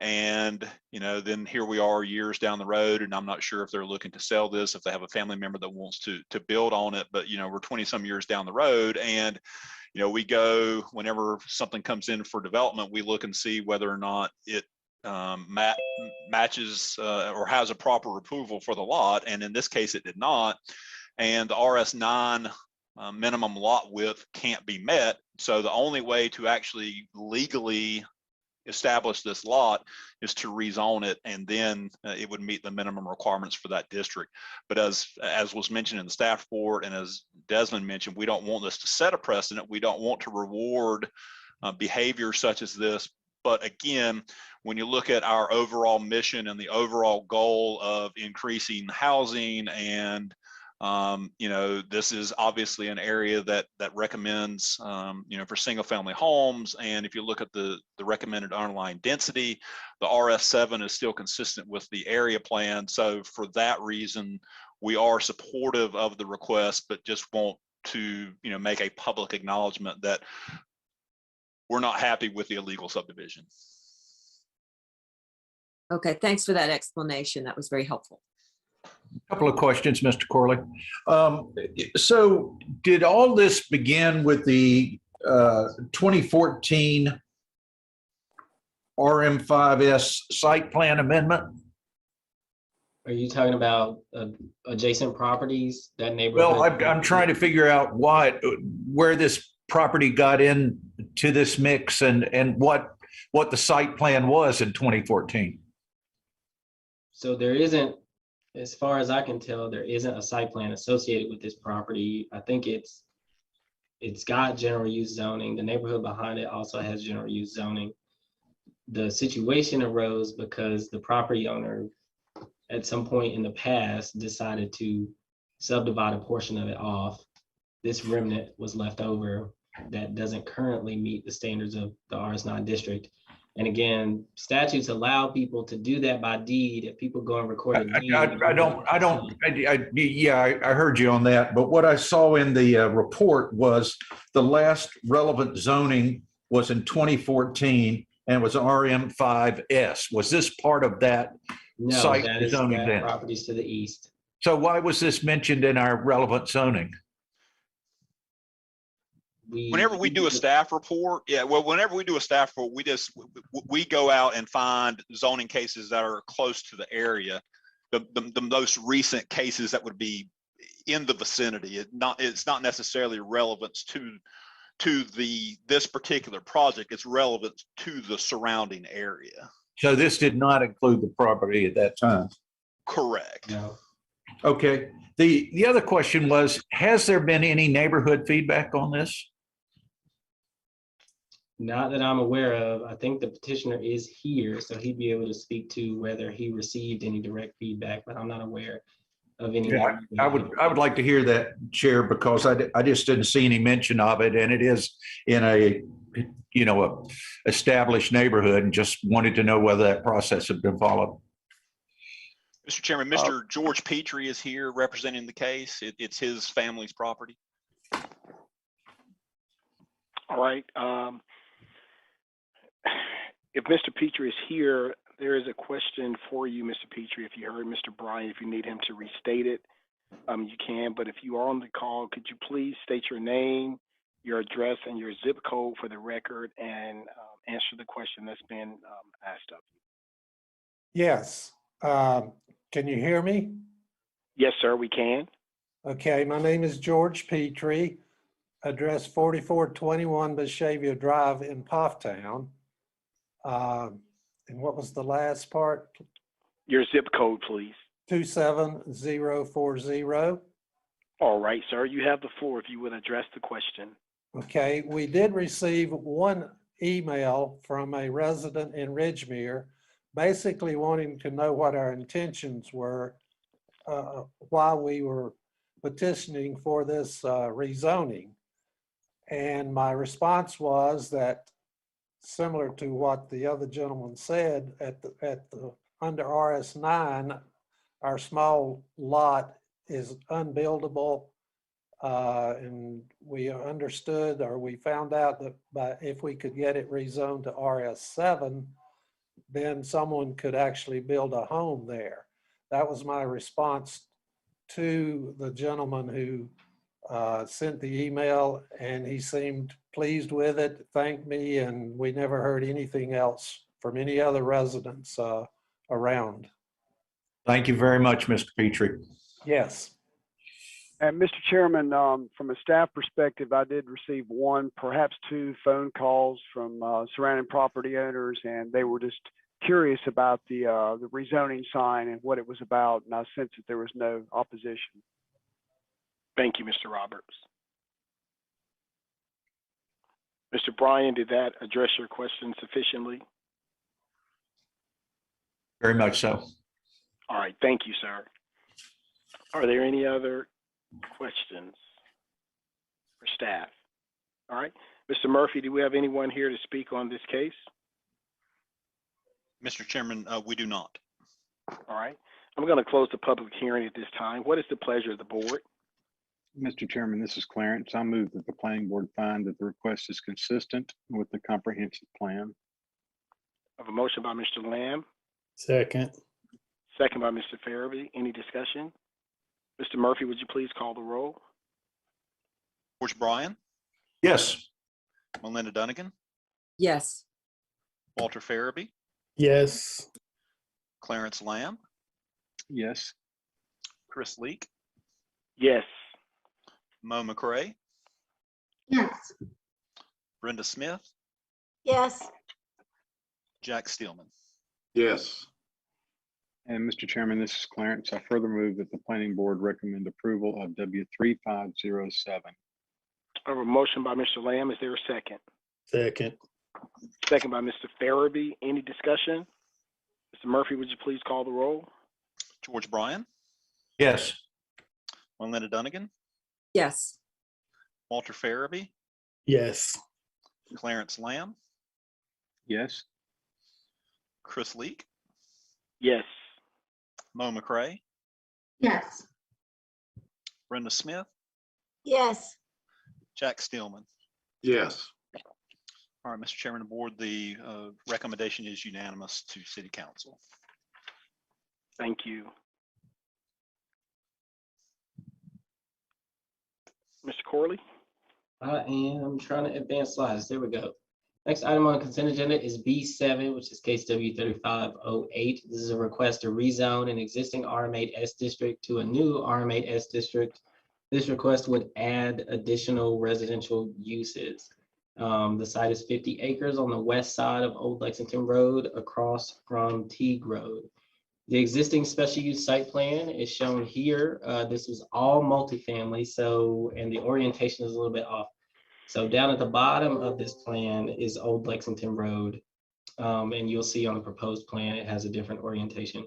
And, then here we are years down the road, and I'm not sure if they're looking to sell this, if they have a family member that wants to build on it, but, we're 20 some years down the road. And, we go, whenever something comes in for development, we look and see whether or not it matches or has a proper approval for the lot. And in this case, it did not. And the RS9 minimum lot width can't be met. So the only way to actually legally establish this lot is to rezone it, and then it would meet the minimum requirements for that district. But as was mentioned in the staff report, and as Desmond mentioned, we don't want this to set a precedent. We don't want to reward behavior such as this. But again, when you look at our overall mission and the overall goal of increasing housing, and this is obviously an area that recommends, for single family homes. And if you look at the recommended underlying density, the RS7 is still consistent with the area plan. So for that reason, we are supportive of the request, but just want to, make a public acknowledgement that we're not happy with the illegal subdivision. Okay, thanks for that explanation. That was very helpful. Couple of questions, Mr. Corley. So did all this begin with the 2014 RM5S site plan amendment? Are you talking about adjacent properties, that neighborhood? Well, I'm trying to figure out where this property got into this mix, and what the site plan was in 2014. So there isn't, as far as I can tell, there isn't a site plan associated with this property. I think it's got general use zoning. The neighborhood behind it also has general use zoning. The situation arose because the property owner at some point in the past decided to subdivide a portion of it off. This remnant was left over that doesn't currently meet the standards of the RS9 district. And again, statutes allow people to do that by deed. If people go and record a deed. I heard you on that. But what I saw in the report was the last relevant zoning was in 2014 and was RM5S. Was this part of that site that is zoning then? Properties to the east. So why was this mentioned in our relevant zoning? Whenever we do a staff report, whenever we do a staff report, we go out and find zoning cases that are close to the area. The most recent cases that would be in the vicinity. It's not necessarily relevant to this particular project. It's relevant to the surrounding area. So this did not include the property at that time? Correct. No. Okay. The other question was, has there been any neighborhood feedback on this? Not that I'm aware of. I think the petitioner is here, so he'd be able to speak to whether he received any direct feedback, but I'm not aware of any. Yeah, I would like to hear that, Chair, because I just didn't see any mention of it, and it is in a established neighborhood, and just wanted to know whether that process had been followed. Mr. Chairman, Mr. George Petrie is here representing the case. It's his family's property. All right. If Mr. Petrie is here, there is a question for you, Mr. Petrie. If you heard Mr. Bryan, if you need him to restate it, you can. But if you are on the call, could you please state your name, your address, and your zip code for the record, and answer the question that's been asked of you? Yes. Can you hear me? Yes, sir, we can. Okay, my name is George Petrie, address 4421 Wachovia Drive in Pofftown. And what was the last part? Your zip code, please. 27040. All right, sir, you have the floor if you would address the question. Okay, we did receive one email from a resident in Ridgemere, basically wanting to know what our intentions were while we were petitioning for this rezoning. And my response was that, similar to what the other gentleman said, under RS9, our small lot is unbuildable. And we understood, or we found out that if we could get it rezoned to RS7, then someone could actually build a home there. That was my response to the gentleman who sent the email, and he seemed pleased with it, thanked me, and we never heard anything else from any other residents around. Thank you very much, Mr. Petrie. Yes. And Mr. Chairman, from a staff perspective, I did receive one, perhaps two phone calls from surrounding property owners, and they were just curious about the rezoning sign and what it was about, and I sensed that there was no opposition. Thank you, Mr. Roberts. Mr. Bryan, did that address your question sufficiently? Very much so. All right, thank you, sir. Are there any other questions for staff? All right, Mr. Murphy, do we have anyone here to speak on this case? Mr. Chairman, we do not. All right, I'm going to close the public hearing at this time. What is the pleasure of the board? Mr. Chairman, this is Clarence. I move that the planning board find that the request is consistent with the comprehensive plan. I have a motion by Mr. Lamb. Second. Second by Mr. Farabee. Any discussion? Mr. Murphy, would you please call the roll? George Bryan, Yes. Melinda Dunnigan, Yes. Walter Farabee, Yes. Clarence Lamb, Yes. Chris Leak, Yes. Mo McCray, Yes. Brenda Smith, Yes. Jack Steelman. Yes. And Mr. Chairman, this is Clarence. I further move that the planning board recommend approval of W3507. I have a motion by Mr. Lamb. Is there a second? Second. Second by Mr. Farabee. Any discussion? Mr. Murphy, would you please call the roll? George Bryan, Yes. Melinda Dunnigan, Yes. Walter Farabee, Yes. Clarence Lamb, Yes. Chris Leak, Yes. Mo McCray, Yes. Brenda Smith, Yes. Jack Steelman. Yes. All right, Mr. Chairman of the board, the recommendation is unanimous to City Council. Thank you. Mr. Corley? I am trying to advance slides. There we go. Next item on consent agenda is B7, which is case W3508. This is a request to rezone an existing RM8S district to a new RM8S district. This request would add additional residential uses. The site is 50 acres on the west side of Old Lexington Road across from Teague Road. The existing special use site plan is shown here. This was all multifamily, and the orientation is a little bit off. So down at the bottom of this plan is Old Lexington Road. And you'll see on the proposed plan, it has a different orientation.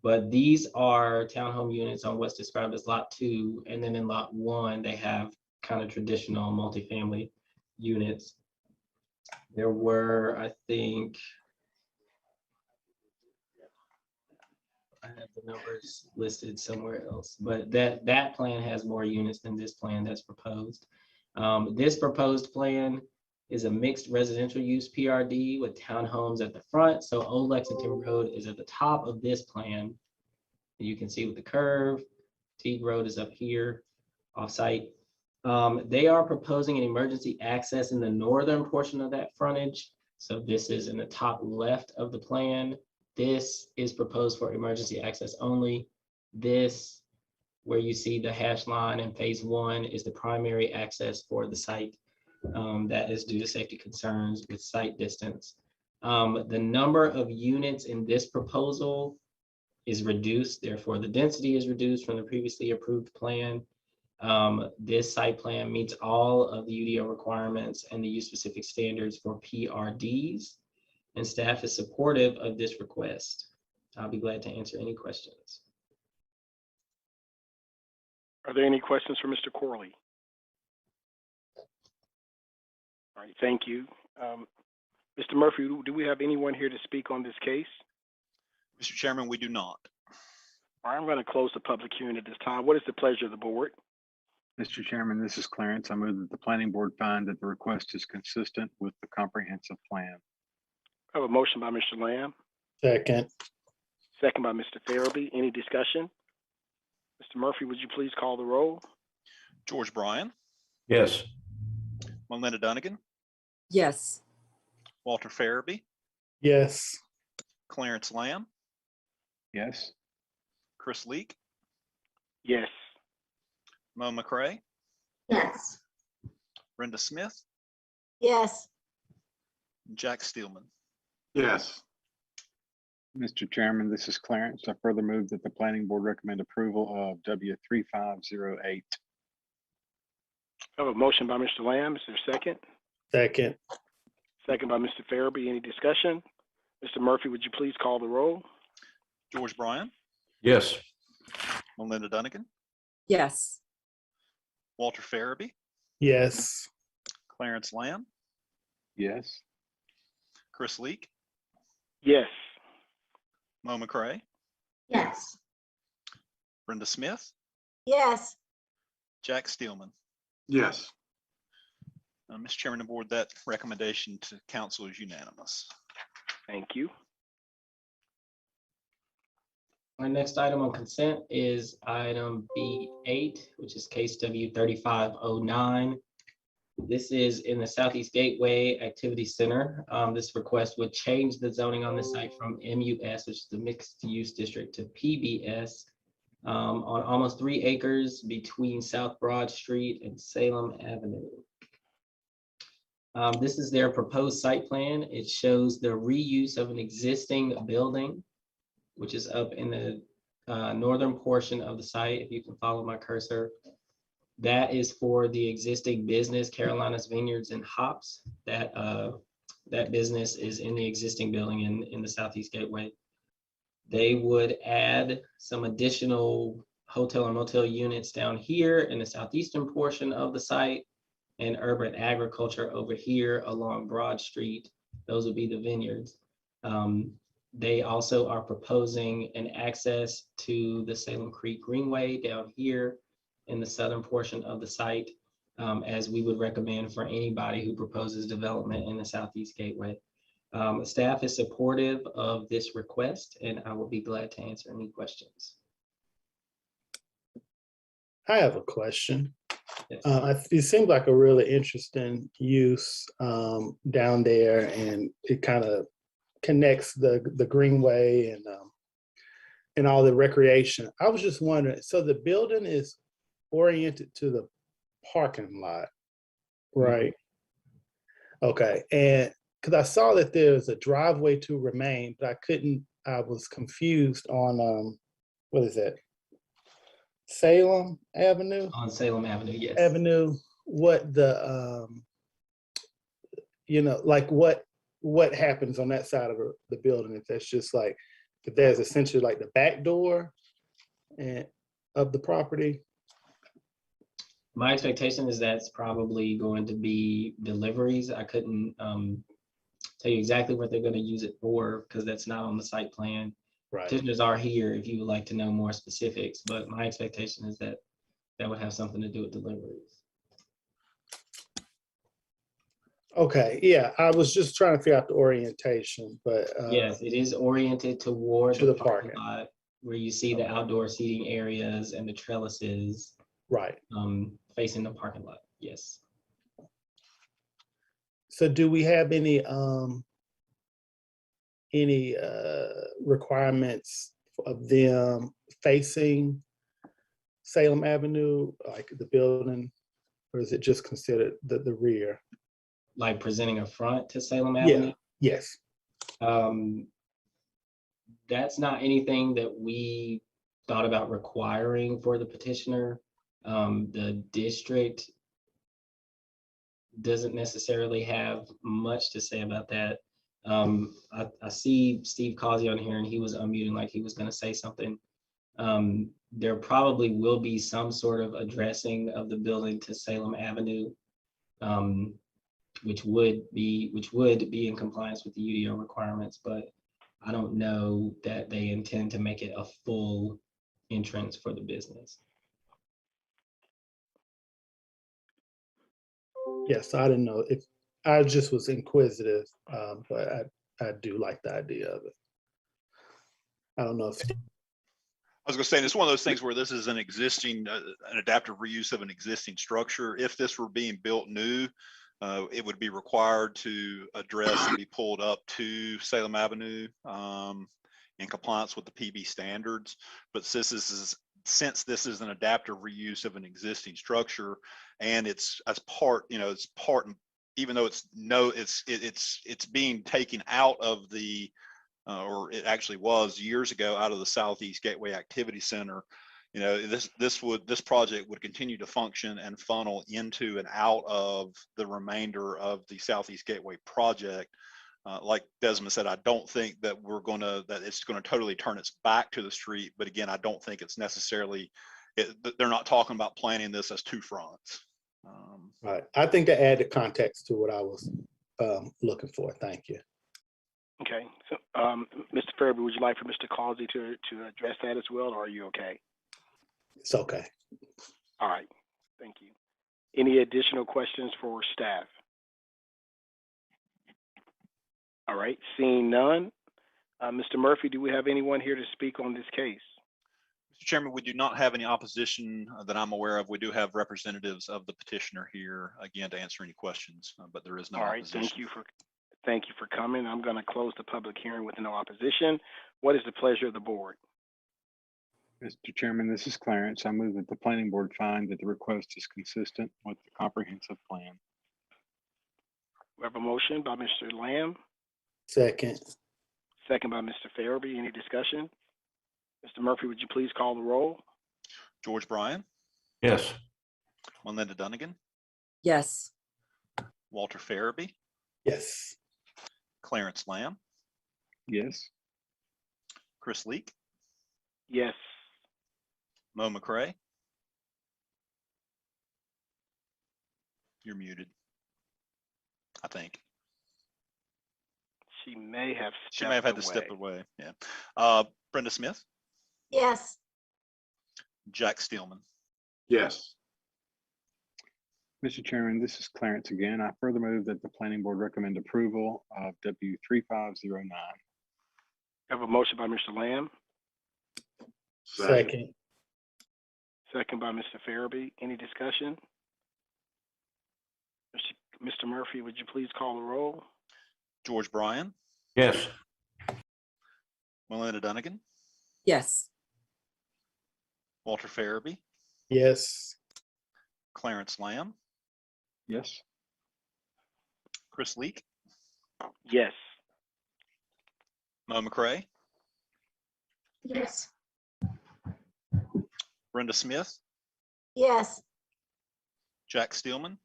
But these are townhome units on what's described as lot 2. And then in lot 1, they have kind of traditional multifamily units. There were, I think, I have the numbers listed somewhere else, but that plan has more units than this plan that's proposed. This proposed plan is a mixed residential use PRD with townhomes at the front. So Old Lexington Road is at the top of this plan. You can see with the curve, Teague Road is up here off site. They are proposing an emergency access in the northern portion of that frontage. So this is in the top left of the plan. This is proposed for emergency access only. This where you see the hash line in phase 1 is the primary access for the site. That is due to safety concerns with site distance. The number of units in this proposal is reduced, therefore the density is reduced from the previously approved plan. This site plan meets all of the UDO requirements and the use-specific standards for PRDs, and staff is supportive of this request. I'll be glad to answer any questions. Are there any questions for Mr. Corley? All right, thank you. Mr. Murphy, do we have anyone here to speak on this case? Mr. Chairman, we do not. All right, I'm going to close the public hearing at this time. What is the pleasure of the board? Mr. Chairman, this is Clarence. I move that the planning board find that the request is consistent with the comprehensive plan. I have a motion by Mr. Lamb, Second. second by Mr. Farabee. Any discussion? Mr. Murphy, would you please call the roll? George Bryan, Yes. Melinda Dunnigan, Yes. Walter Farabee, Yes. Clarence Lamb, Yes. Chris Leak, Yes. Mo McCray, Yes. Brenda Smith, Yes. and Jack Steelman. Yes. Mr. Chairman, this is Clarence. I further move that the planning board recommend approval of W3508. I have a motion by Mr. Lamb. Is there a second? Second. Second by Mr. Farabee. Any discussion? Mr. Murphy, would you please call the roll? George Bryan, Yes. Melinda Dunnigan, Yes. Walter Farabee, Yes. Clarence Lamb, Yes. Chris Leak, Yes. Mo McCray, Yes. Brenda Smith, Yes. Jack Steelman. Yes. Mr. Chairman of the board, that recommendation to council is unanimous. Thank you. Our next item on consent is item B8, which is case W3509. This is in the Southeast Gateway Activity Center. This request would change the zoning on the site from MUS, which is the Mixed Use District, to PBS on almost 3 acres between South Broad Street and Salem Avenue. This is their proposed site plan. It shows the reuse of an existing building, which is up in the northern portion of the site, if you can follow my cursor. That is for the existing business, Carolina's Vineyards and Hops. That business is in the existing building in the Southeast Gateway. They would add some additional hotel and motel units down here in the southeastern portion of the site, and urban agriculture over here along Broad Street. Those would be the vineyards. They also are proposing an access to the Salem Creek Greenway down here in the southern portion of the site, as we would recommend for anybody who proposes development in the Southeast Gateway. Staff is supportive of this request, and I will be glad to answer any questions. I have a question. Yes. It seems like a really interesting use down there, and it kind of connects the greenway and all the recreation. I was just wondering, so the building is oriented to the parking lot, right? Okay, and because I saw that there's a driveway to remain, but I was confused on, what is that? Salem Avenue? On Salem Avenue, yes. Avenue, what the, like what happens on that side of the building? If that's just like, if there's essentially like the back door of the property? My expectation is that's probably going to be deliveries. I couldn't tell you exactly what they're going to use it for because that's not on the site plan. Right. Petitioners are here if you would like to know more specifics, but my expectation is that that would have something to do with deliveries. Okay, yeah, I was just trying to figure out the orientation, but Yes, it is oriented toward to the the parking parking. lot where you see the outdoor seating areas and the trellises Right. facing the parking lot. Yes. So do we have any requirements of them facing Salem Avenue, like the building, or is it just considered the rear? Like presenting a front to Salem Yeah, Avenue? yes. That's not anything that we thought about requiring for the petitioner. The district doesn't necessarily have much to say about that. I see Steve Causey on here and he was unmuting like he was going to say something. There probably will be some sort of addressing of the building to Salem Avenue, which would be in compliance with the UDO requirements, but I don't know that they intend to make it a full entrance for the business. Yes, I didn't know if I just was inquisitive, but I do like the idea of it. I don't know if I was going to say, it's one of those things where this is an existing, an adaptive reuse of an existing structure. If this were being built new, it would be required to address and be pulled up to Salem Avenue in compliance with the PB standards. But since this is an adaptive reuse of an existing structure, and it's as part, it's part, even though it's being taken out of the, or it actually was years ago out of the Southeast Gateway Activity Center. This project would continue to function and funnel into and out of the remainder of the Southeast Gateway project. Like Desmond said, I don't think that it's going to totally turn its back to the street. But again, I don't think it's necessarily, they're not talking about planning this as two fronts. Right. I think that added context to what I was looking for. Thank you. Okay. So, Mr. Fairby, would you like for Mr. Causey to address that as well, or are you okay? It's okay. All right. Thank you. Any additional questions for staff? All right. Seeing none, Mr. Murphy, do we have anyone here to speak on this case? Mr. Chairman, we do not have any opposition that I'm aware of. We do have representatives of the petitioner here, again, to answer any questions, but there is no opposition. Thank you for coming. I'm going to close the public hearing with no opposition. What is the pleasure of the board? Mr. Chairman, this is Clarence. I move that the planning board find that the request is consistent with the comprehensive plan. We have a motion by Mr. Lamb. Second. Second by Mr. Farabee. Any discussion? Mr. Murphy, would you please call the roll? George Bryan? Yes. Melinda Dunnigan? Yes. Walter Farabee? Yes. Clarence Lamb? Yes. Chris Leak? Yes. Mo McCray? You're muted, I think. She may have had to step away. Yeah. Brenda Smith? Yes. Jack Steelman? Yes. Mr. Chairman, this is Clarence again. I further move that the planning board recommend approval of W3509. We have a motion by Mr. Lamb. Second. Second by Mr. Farabee. Any discussion? Mr. Murphy, would you please call the roll? George Bryan? Yes. Melinda Dunnigan? Yes. Walter Farabee? Yes. Clarence Lamb? Yes. Chris Leak? Yes. Mo McCray? Yes. Brenda Smith? Yes. Jack Steelman?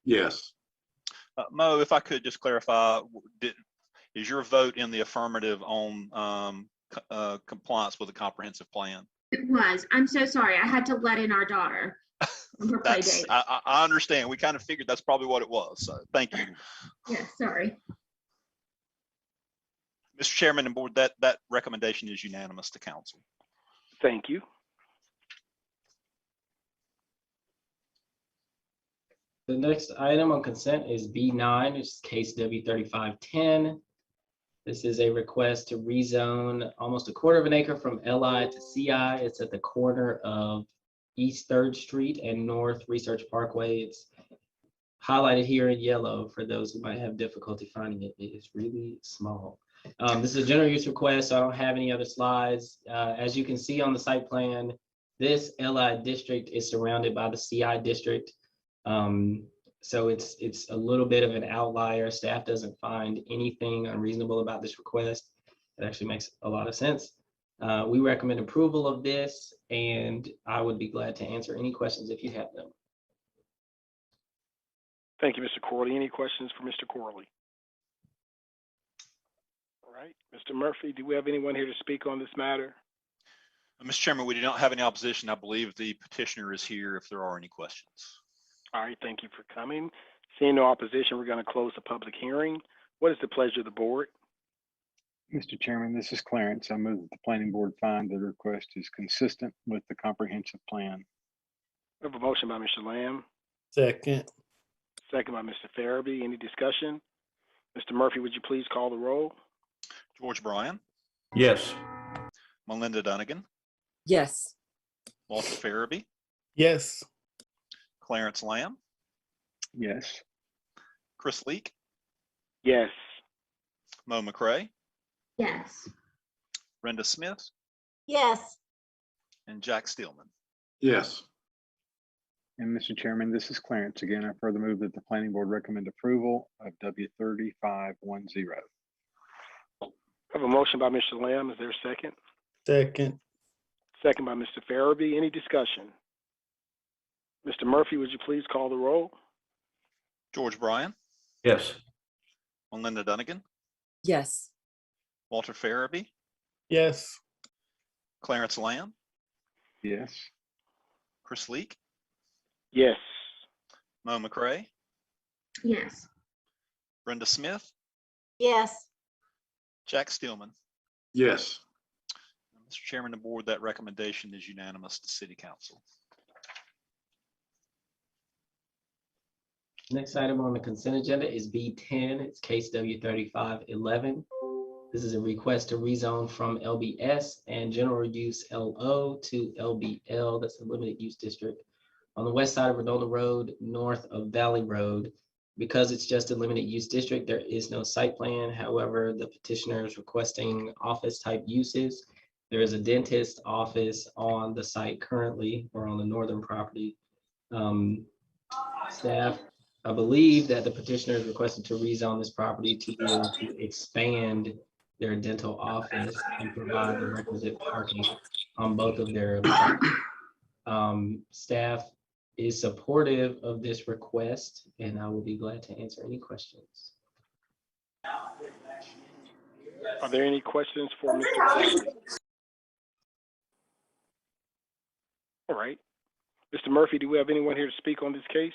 Yes. Mo, if I could just clarify, is your vote in the affirmative on compliance with the comprehensive plan? It was. I'm so sorry. I had to let in our daughter from her play date. I understand. We kind of figured that's probably what it was. So thank you. Yeah, sorry. Mr. Chairman and board, that recommendation is unanimous to council. Thank you. The next item on consent is B9, which is case W3510. This is a request to rezone almost a quarter of an acre from LI to CI. It's at the corner of East 3rd Street and North Research Parkway. It's highlighted here in yellow for those who might have difficulty finding it. It is really small. This is a general use request, so I don't have any other slides. As you can see on the site plan, This LI district is surrounded by the CI district. So it's a little bit of an outlier. Staff doesn't find anything unreasonable about this request. It actually makes a lot of sense. We recommend approval of this, and I would be glad to answer any questions if you have them. Thank you, Mr. Corley. Any questions for Mr. Corley? All right, Mr. Murphy, do we have anyone here to speak on this matter? Mr. Chairman, we do not have any opposition. I believe the petitioner is here if there are any questions. All right, thank you for coming. Seeing no opposition, we're going to close the public hearing. What is the pleasure of the board? Mr. Chairman, this is Clarence. I move that the planning board find the request is consistent with the comprehensive plan. We have a motion by Mr. Lamb, Second. second by Mr. Farabee. Any discussion? Mr. Murphy, would you please call the roll? George Bryan, Yes. Melinda Dunnigan, Yes. Walter Farabee, Yes. Clarence Lamb, Yes. Chris Leak, Yes. Mo McCray, Yes. Brenda Smith, Yes. and Jack Steelman. Yes. And Mr. Chairman, this is Clarence again. I further move that the planning board recommend approval of W3510. I have a motion by Mr. Lamb. Is there a second? Second. Second by Mr. Farabee. Any discussion? Mr. Murphy, would you please call the roll? George Bryan, Yes. Melinda Dunnigan, Yes. Walter Farabee, Yes. Clarence Lamb, Yes. Chris Leak, Yes. Mo McCray, Yes. Brenda Smith, Yes. Jack Steelman. Yes. Mr. Chairman, the board, that recommendation is unanimous to City Council. Next item on the consent agenda is B10. It's case W3511. This is a request to rezone from LBS and general use LO to LBL. That's a limited use district on the west side of Redondo Road, north of Valley Road. Because it's just a limited use district, there is no site plan. However, the petitioner is requesting office type uses. There is a dentist office on the site currently, or on the northern property. Staff, I believe that the petitioner is requested to rezone this property to be able to expand their dental office and provide the requisite parking on both of their lots. Staff is supportive of this request, and I will be glad to answer any questions. Are there any questions for Mr. Farabee? All right. Mr. Murphy, do we have anyone here to speak on this case?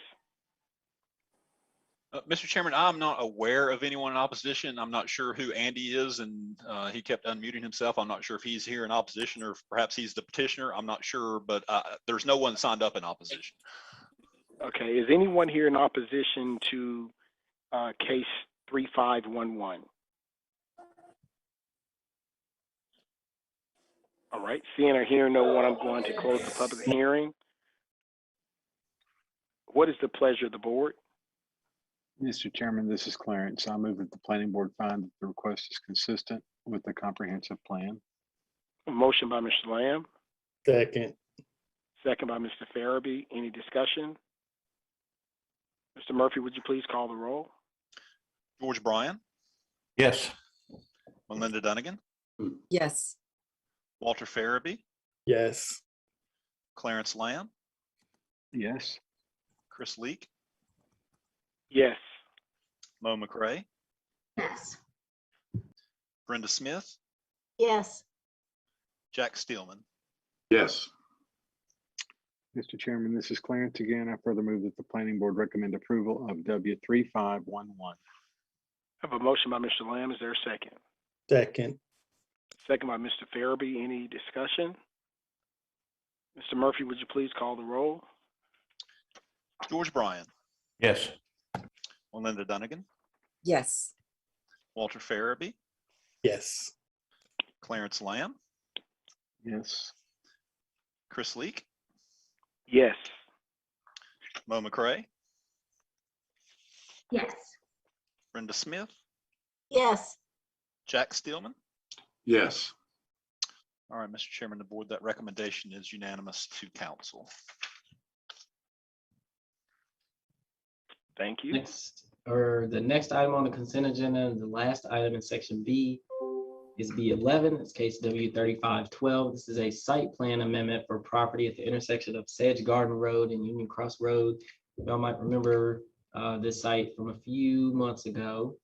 Mr. Chairman, I'm not aware of anyone in opposition. I'm not sure who Andy is, and he kept unmuting himself. I'm not sure if he's here in opposition or if perhaps he's the petitioner. I'm not sure, but there's no one signed up in opposition. Okay. Is anyone here in opposition to case 3511? All right. Seeing or hearing no one, I'm going to close the public hearing. What is the pleasure of the board? Mr. Chairman, this is Clarence. I move that the planning board find that the request is consistent with the comprehensive plan. A motion by Mr. Lamb, Second. second by Mr. Farabee. Any discussion? Mr. Murphy, would you please call the roll? George Bryan, Yes. Melinda Dunnigan, Yes. Walter Farabee, Yes. Clarence Lamb, Yes. Chris Leak, Yes. Mo McCray, Yes. Brenda Smith, Yes. Jack Steelman. Yes. Mr. Chairman, this is Clarence again. I further move that the planning board recommend approval of W3511. I have a motion by Mr. Lamb. Is there a second? Second. Second by Mr. Farabee. Any discussion? Mr. Murphy, would you please call the roll? George Bryan, Yes. Melinda Dunnigan, Yes. Walter Farabee, Yes. Clarence Lamb, Yes. Chris Leak, Yes. Mo McCray, Yes. Brenda Smith, Yes. Jack Steelman. Yes. All right, Mr. Chairman, the board, that recommendation is unanimous to council. Thank you. The next item on the consent agenda, the last item in section B is B11. It's case W3512. This is a site plan amendment for property at the intersection of Sedge Garden Road and Union Cross Road. Y'all might remember this site from a few months ago.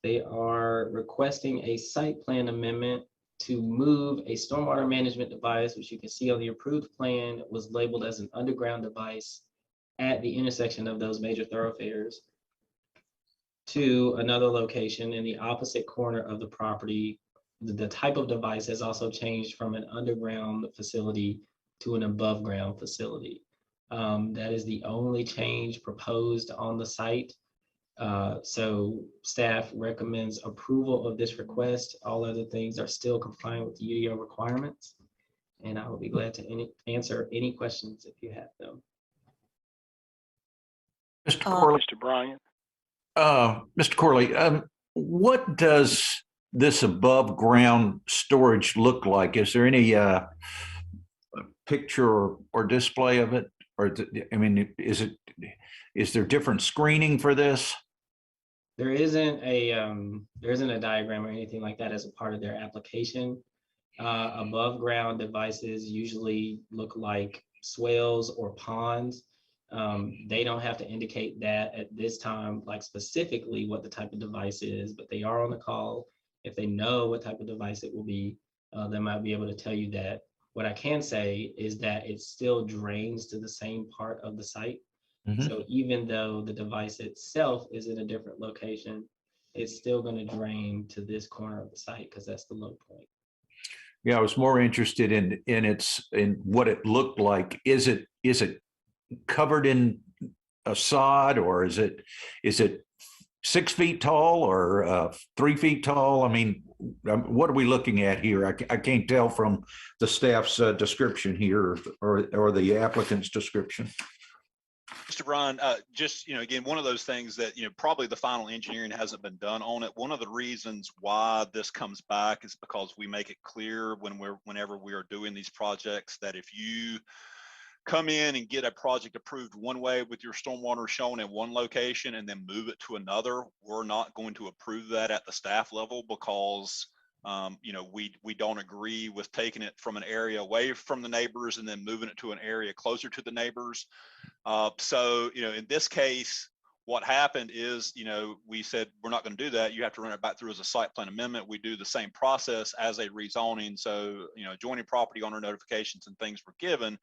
They are requesting a site plan amendment to move a stormwater management device, which you can see on the approved plan was labeled as an underground device at the intersection of those major thoroughfares, to another location in the opposite corner of the property. The type of device has also changed from an underground facility to an above ground facility. That is the only change proposed on the site. So staff recommends approval of this request. All other things are still compliant with the UDO requirements. And I will be glad to answer any questions if you have them. Mr. Corley. Mr. Bryan. Mr. Corley, what does this above ground storage look like? Is there any picture or display of it? Or, I mean, is there different screening for this? There isn't a diagram or anything like that as a part of their application. Above ground devices usually look like swales or ponds. They don't have to indicate that at this time, like specifically what the type of device is, but they are on the call. If they know what type of device it will be, they might be able to tell you that. What I can say is that it still drains to the same part of the site. Mm-hmm. So even though the device itself is in a different location, it's still going to drain to this corner of the site because that's the low point. Yeah, I was more interested in what it looked like. Is it covered in a sod, or is it 6 feet tall or 3 feet tall? I mean, what are we looking at here? I can't tell from the staff's description here or the applicant's description. Mr. Bryan, just, again, one of those things that, probably the final engineering hasn't been done on it. One of the reasons why this comes back is because we make it clear whenever we are doing these projects that if you come in and get a project approved one way with your stormwater shown in one location and then move it to another, we're not going to approve that at the staff level because we don't agree with taking it from an area away from the neighbors and then moving it to an area closer to the neighbors. So in this case, what happened is, we said, we're not going to do that. You have to run it back through as a site plan amendment. We do the same process as a rezoning. So, adjoining property owner notifications and things were given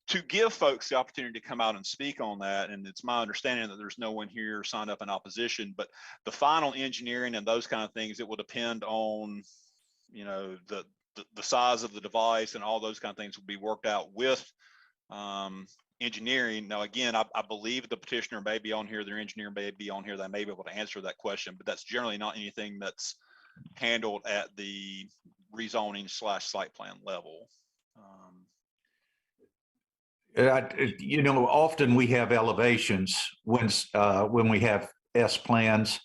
to give folks the opportunity to come out and speak on that. And it's my understanding that there's no one here signed up in opposition, but the final engineering and those kind of things, it will depend on, the size of the device and all those kind of things will be worked out with engineering. Now, again, I believe the petitioner may be on here, their engineer may be on here, they may be able to answer that question, but that's generally not anything that's handled at the rezoning / site plan level. Often we have elevations when we have S plans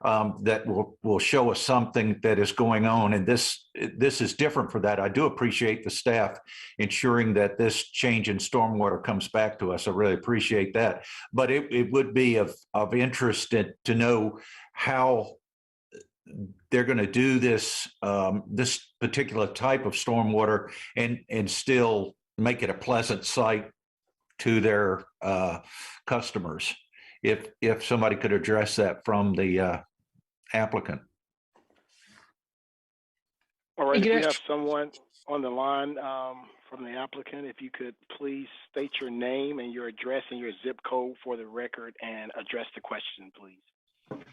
that will show us something that is going on, and this is different for that. I do appreciate the staff ensuring that this change in stormwater comes back to us. I really appreciate that, but it would be of interest to know how they're going to do this particular type of stormwater and still make it a pleasant site to their customers. If somebody could address that from the applicant. All right, if we have someone on the line from the applicant, if you could please state your name and your address and your zip code for the record and address the question, please.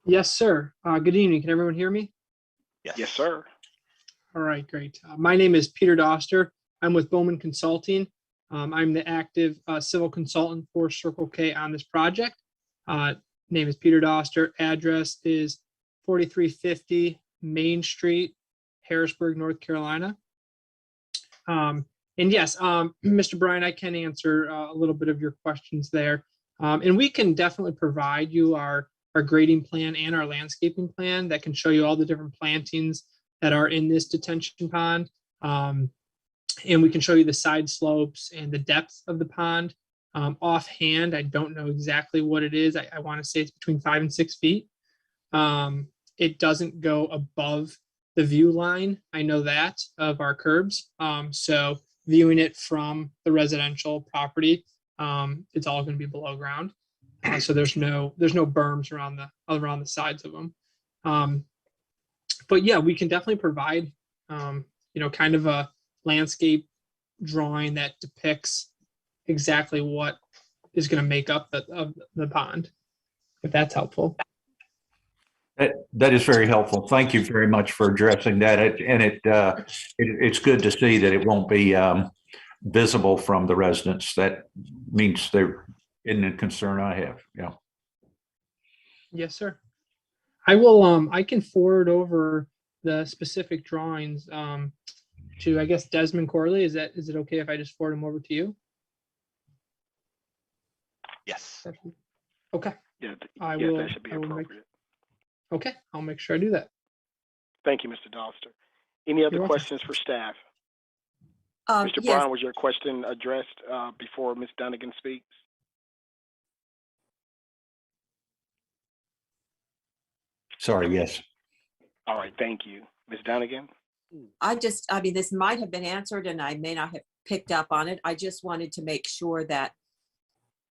Yes, sir. Good evening. Can everyone hear me? Yes, sir. All right, great. My name is Peter Doster. I'm with Bowman Consulting. I'm the active civil consultant for Circle K on this project. Name is Peter Doster. Address is 4350 Main Street, Harrisburg, North Carolina. And yes, Mr. Bryan, I can answer a little bit of your questions there. And we can definitely provide you our grading plan and our landscaping plan that can show you all the different plantings that are in this detention pond. And we can show you the side slopes and the depth of the pond. Offhand, I don't know exactly what it is. I want to say it's between 5 and 6 feet. It doesn't go above the view line. I know that of our curbs. So viewing it from the residential property, it's all going to be below ground. So there's no berms around the sides of them. But yeah, we can definitely provide, kind of a landscape drawing that depicts exactly what is going to make up the pond, if that's helpful. That is very helpful. Thank you very much for addressing that. It's good to see that it won't be visible from the residents. That means there isn't a concern I have. Yeah. Yes, sir. I will. I can forward over the specific drawings to, I guess, Desmond Corley. Is it okay if I just forward them over to you? Yes. Okay. Yeah, I yes, will. that should be appropriate. Okay, I'll make sure I do that. Thank you, Mr. Doster. Any other You're welcome. questions for staff? Mr. Yes. Brown, was your question addressed before Ms. Dunnigan speaks? Sorry, yes. All right, thank you. Ms. Dunnigan? This might have been answered and I may not have picked up on it. I just wanted to make sure that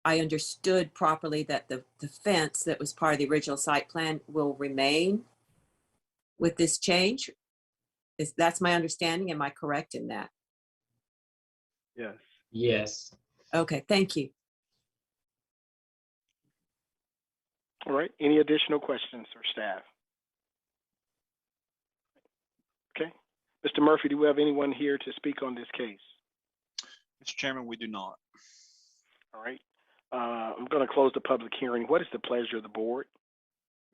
I understood properly that the fence that was part of the original site plan will remain with this change. That's my understanding. Am I correct in that? Yes. Yes. Okay, thank you. All right, any additional questions for staff? Okay. Mr. Murphy, do we have anyone here to speak on this case? Mr. Chairman, we do not. All right. I'm going to close the public hearing. What is the pleasure of the board?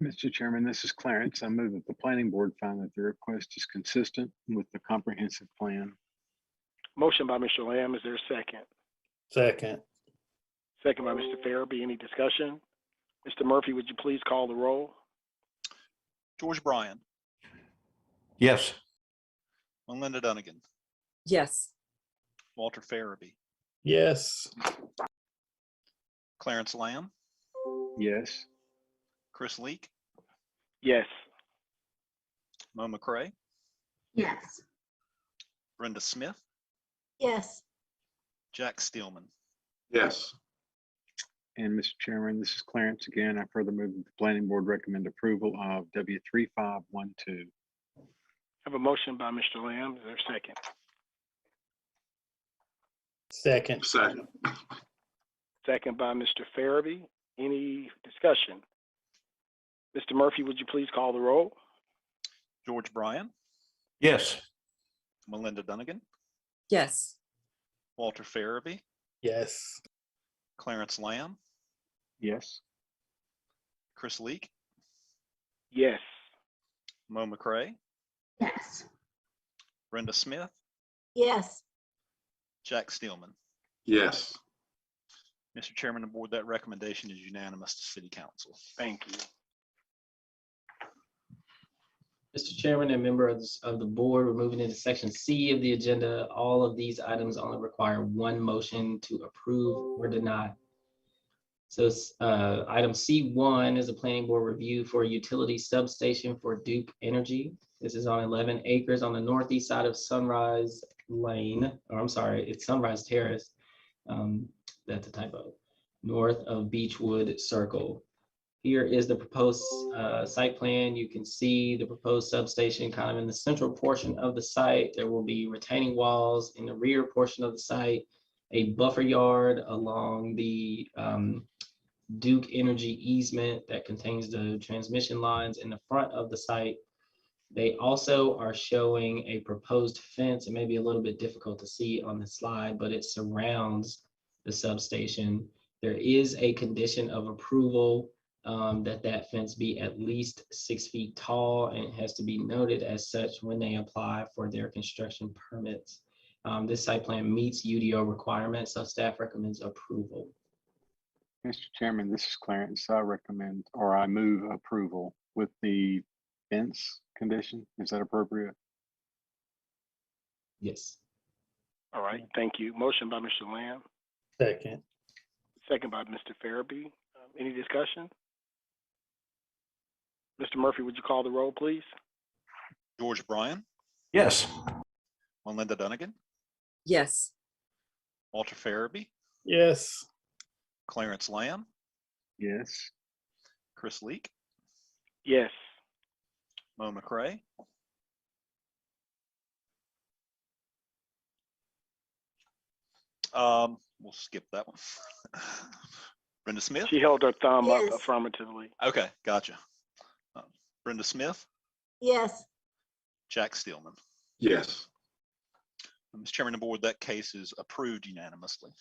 Mr. Chairman, this is Clarence. I move that the planning board find that the request is consistent with the comprehensive plan. Motion by Mr. Lamb. Is there a second? Second. Second by Mr. Farabee. Any discussion? Mr. Murphy, would you please call the roll? George Bryan, Yes. Melinda Dunnigan, Yes. Walter Farabee, Yes. Clarence Lamb, Yes. Chris Leak, Yes. Mo McCray, Yes. Brenda Smith, Yes. Jack Steelman. Yes. And Mr. Chairman, this is Clarence again. I further move that the planning board recommend approval of W3512. I have a motion by Mr. Lamb. Is there a second? Second. Second. Second by Mr. Farabee. Any discussion? Mr. Murphy, would you please call the roll? George Bryan, Yes. Melinda Dunnigan, Yes. Walter Farabee, Yes. Clarence Lamb, Yes. Chris Leak, Yes. Mo McCray, Yes. Brenda Smith, Yes. Jack Steelman. Yes. Mr. Chairman of the board, that recommendation is unanimous to City Council. Thank you. Mr. Chairman and members of the board, we're moving into section C of the agenda. All of these items only require one motion to approve or deny. So item C1 is a planning board review for a utility substation for Duke Energy. This is on 11 acres on the northeast side of Sunrise Lane, or I'm sorry, it's Sunrise Terrace. That's a typo. North of Beechwood Circle. Here is the proposed site plan. You can see the proposed substation kind of in the central portion of the site. There will be retaining walls in the rear portion of the site, a buffer yard along the Duke Energy easement that contains the transmission lines in the front of the site. They also are showing a proposed fence. It may be a little bit difficult to see on the slide, but it surrounds the substation. There is a condition of approval that fence be at least 6 feet tall, and it has to be noted as such when they apply for their construction permits. This site plan meets UDO requirements, so staff recommends approval. Mr. Chairman, this is Clarence. I recommend, or I move approval with the fence condition. Is that appropriate? Yes. All right, thank you. Motion by Mr. Lamb, Second. second by Mr. Farabee. Any discussion? Mr. Murphy, would you call the roll, please? George Bryan, Yes. Melinda Dunnigan, Yes. Walter Farabee, Yes. Clarence Lamb, Yes. Chris Leak, Yes. Mo McCray, we'll skip that one. Brenda Smith. She held her thumb up Yes. affirmatively. Okay, gotcha. Brenda Smith, Yes. Jack Steelman. Yes. Mr. Chairman of the board, that case is approved unanimously.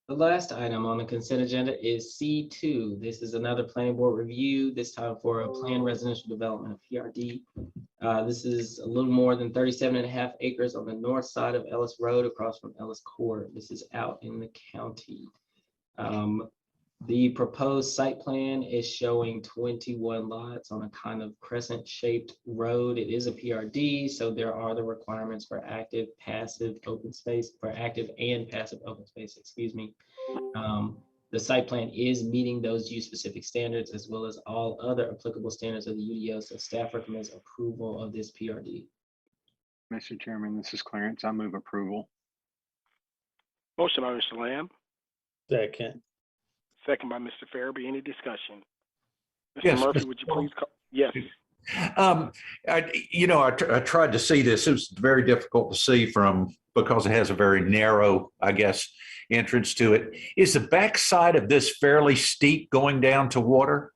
The last item on the consent agenda is C2. This is another planning board review, this time for a planned residential development of PRD. This is a little more than 37.5 acres on the north side of Ellis Road across from Ellis Court. This is out in the county. The proposed site plan is showing 21 lots on a kind of crescent shaped road. It is a PRD, so there are the requirements for active, passive open space, for active and passive open space, excuse me. The site plan is meeting those use specific standards as well as all other applicable standards of the UDO, so staff recommends approval of this PRD. Mr. Chairman, this is Clarence. I move approval. Motion by Mr. Lamb, Second. second by Mr. Farabee. Any discussion? Mr. Yes, Murphy, Mr. would you please call? Yes. I tried to see this. It was very difficult to see because it has a very narrow, I guess, entrance to it. Is the backside of this fairly steep going down to water?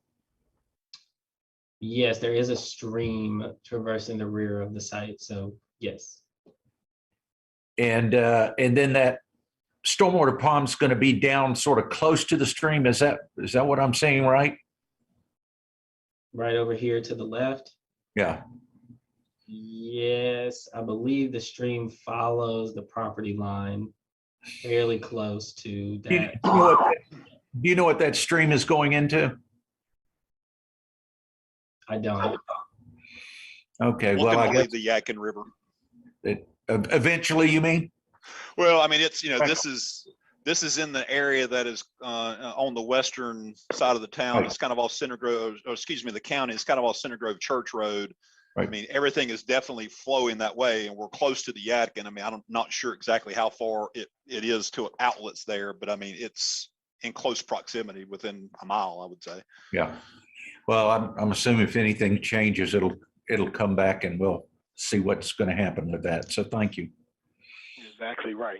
Yes, there is a stream traversing the rear of the site, so yes. And then that stormwater pond's going to be down sort of close to the stream. Is that what I'm saying, right? Right over here to the left. Yeah. Yes, I believe the stream follows the property line fairly close to that. Do you know what that stream is going into? I don't. Okay, well, I guess the Yadkin River. Eventually, you mean? Well, I mean, it's, this is in the area that is on the western side of the town. Right. It's kind of off Center Grove, or excuse me, the county. It's kind of off Center Grove Church Road. Right. I mean, everything is definitely flowing that way, and we're close to the Yadkin. I mean, I'm not sure exactly how far it is to outlets there, but I mean, it's in close proximity, within a mile, I would say. Yeah. Well, I'm assuming if anything changes, it'll come back and we'll see what's going to happen with that. So thank you. Exactly right.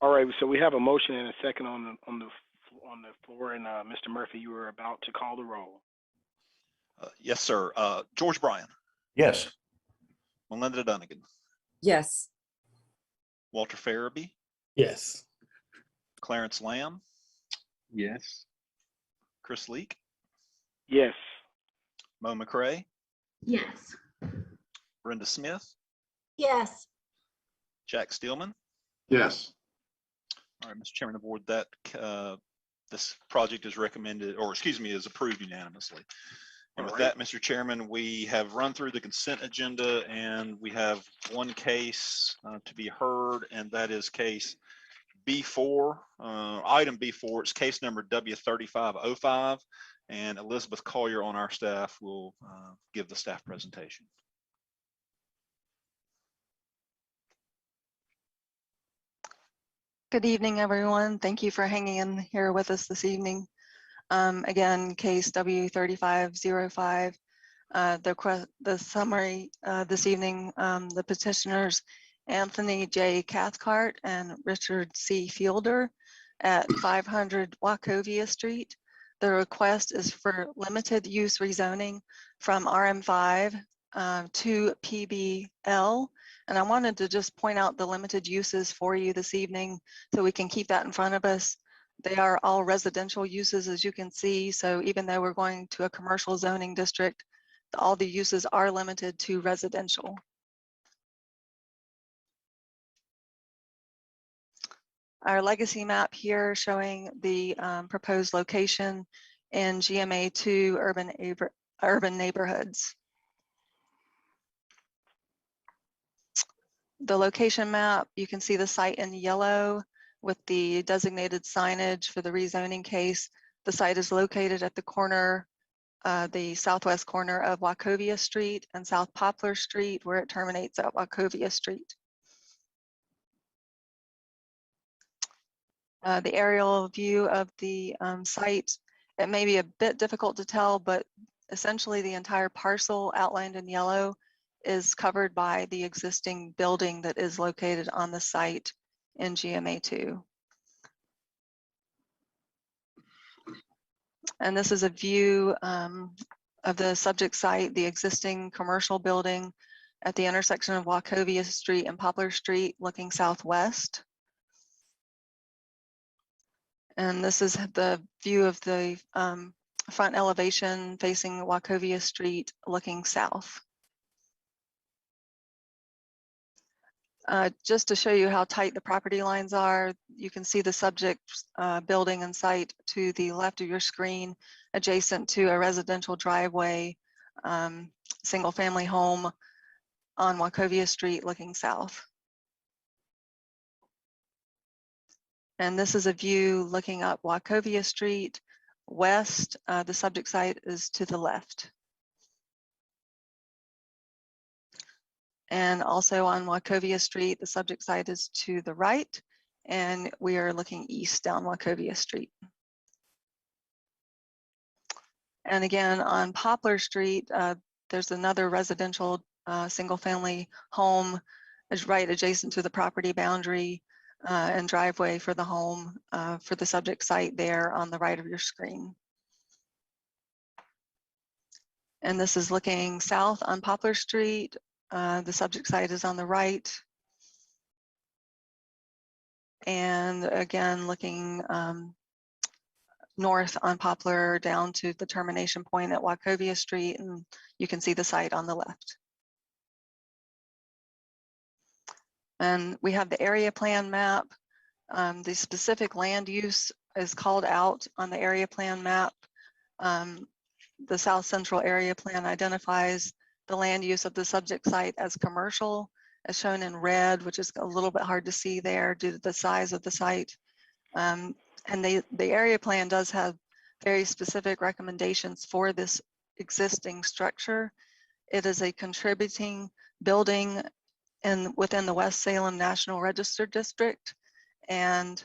All right, so we have a motion and a second on the floor, and Mr. Murphy, you were about to call the roll. Yes, sir. George Bryan, Yes. Melinda Dunnigan, Yes. Walter Farabee, Yes. Clarence Lamb, Yes. Chris Leak, Yes. Mo McCray, Yes. Brenda Smith, Yes. Jack Steelman. Yes. All right, Mr. Chairman of the board, that this project is recommended, or excuse me, is approved unanimously. And with that, Mr. Chairman, we have run through the consent agenda, and we have one case to be heard, and that is case B4, item B4. It's case number W3505, and Elizabeth Collier on our staff will give the staff presentation. Good evening, everyone. Thank you for hanging in here with us this evening. Again, case W3505. The summary this evening, the petitioners Anthony J. Cathcart and Richard C. Fielder at 500 Wachovia Street. The request is for limited use rezoning from RM5 to PBL. And I wanted to just point out the limited uses for you this evening so we can keep that in front of us. They are all residential uses, as you can see. So even though we're going to a commercial zoning district, all the uses are limited to residential. Our legacy map here showing the proposed location in GMA2 urban neighborhoods. The location map, you can see the site in yellow with the designated signage for the rezoning case. The site is located at the corner, the southwest corner of Wachovia Street and South Poplar Street, where it terminates at Wachovia Street. The aerial view of the site, it may be a bit difficult to tell, but essentially the entire parcel outlined in yellow is covered by the existing building that is located on the site in GMA2. And this is a view of the subject site, the existing commercial building at the intersection of Wachovia Street and Poplar Street, looking southwest. And this is the view of the front elevation facing Wachovia Street, looking south. Just to show you how tight the property lines are, you can see the subject building and site to the left of your screen, adjacent to a residential driveway, single family home on Wachovia Street looking south. And this is a view looking up Wachovia Street west. The subject site is to the left. And also on Wachovia Street, the subject site is to the right, and we are looking east down Wachovia Street. And again, on Poplar Street, there's another residential single-family home is right adjacent to the property boundary and driveway for the home for the subject site there on the right of your screen. And this is looking south on Poplar Street. The subject site is on the right. And again, looking north on Poplar down to the termination point at Wachovia Street, and you can see the site on the left. And we have the area plan map. The specific land use is called out on the area plan map. The South Central Area Plan identifies the land use of the subject site as commercial, as shown in red, which is a little bit hard to see there due to the size of the site. And the area plan does have very specific recommendations for this existing structure. It is a contributing building within the West Salem National Register District. And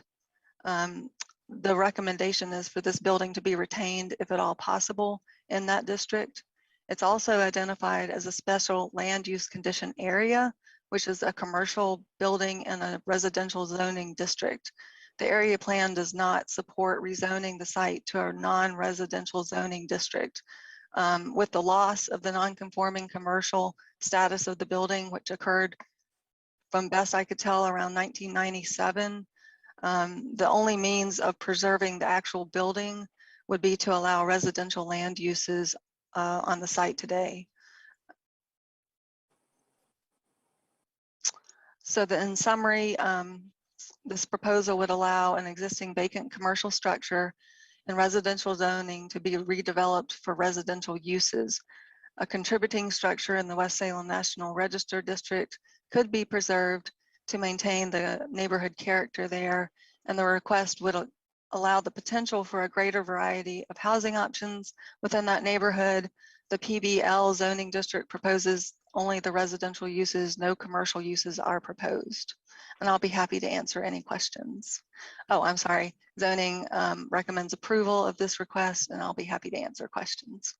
the recommendation is for this building to be retained, if at all possible, in that district. It's also identified as a special land use condition area, which is a commercial building in a residential zoning district. The area plan does not support rezoning the site to a non-residential zoning district. With the loss of the non-conforming commercial status of the building, which occurred, from best I could tell, around 1997, the only means of preserving the actual building would be to allow residential land uses on the site today. So in summary, this proposal would allow an existing vacant commercial structure in residential zoning to be redeveloped for residential uses. A contributing structure in the West Salem National Register District could be preserved to maintain the neighborhood character there, and the request would allow the potential for a greater variety of housing options within that neighborhood. The PBL zoning district proposes only the residential uses, no commercial uses are proposed. And I'll be happy to answer any questions. Oh, I'm sorry. Zoning recommends approval of this request, and I'll be happy to answer questions.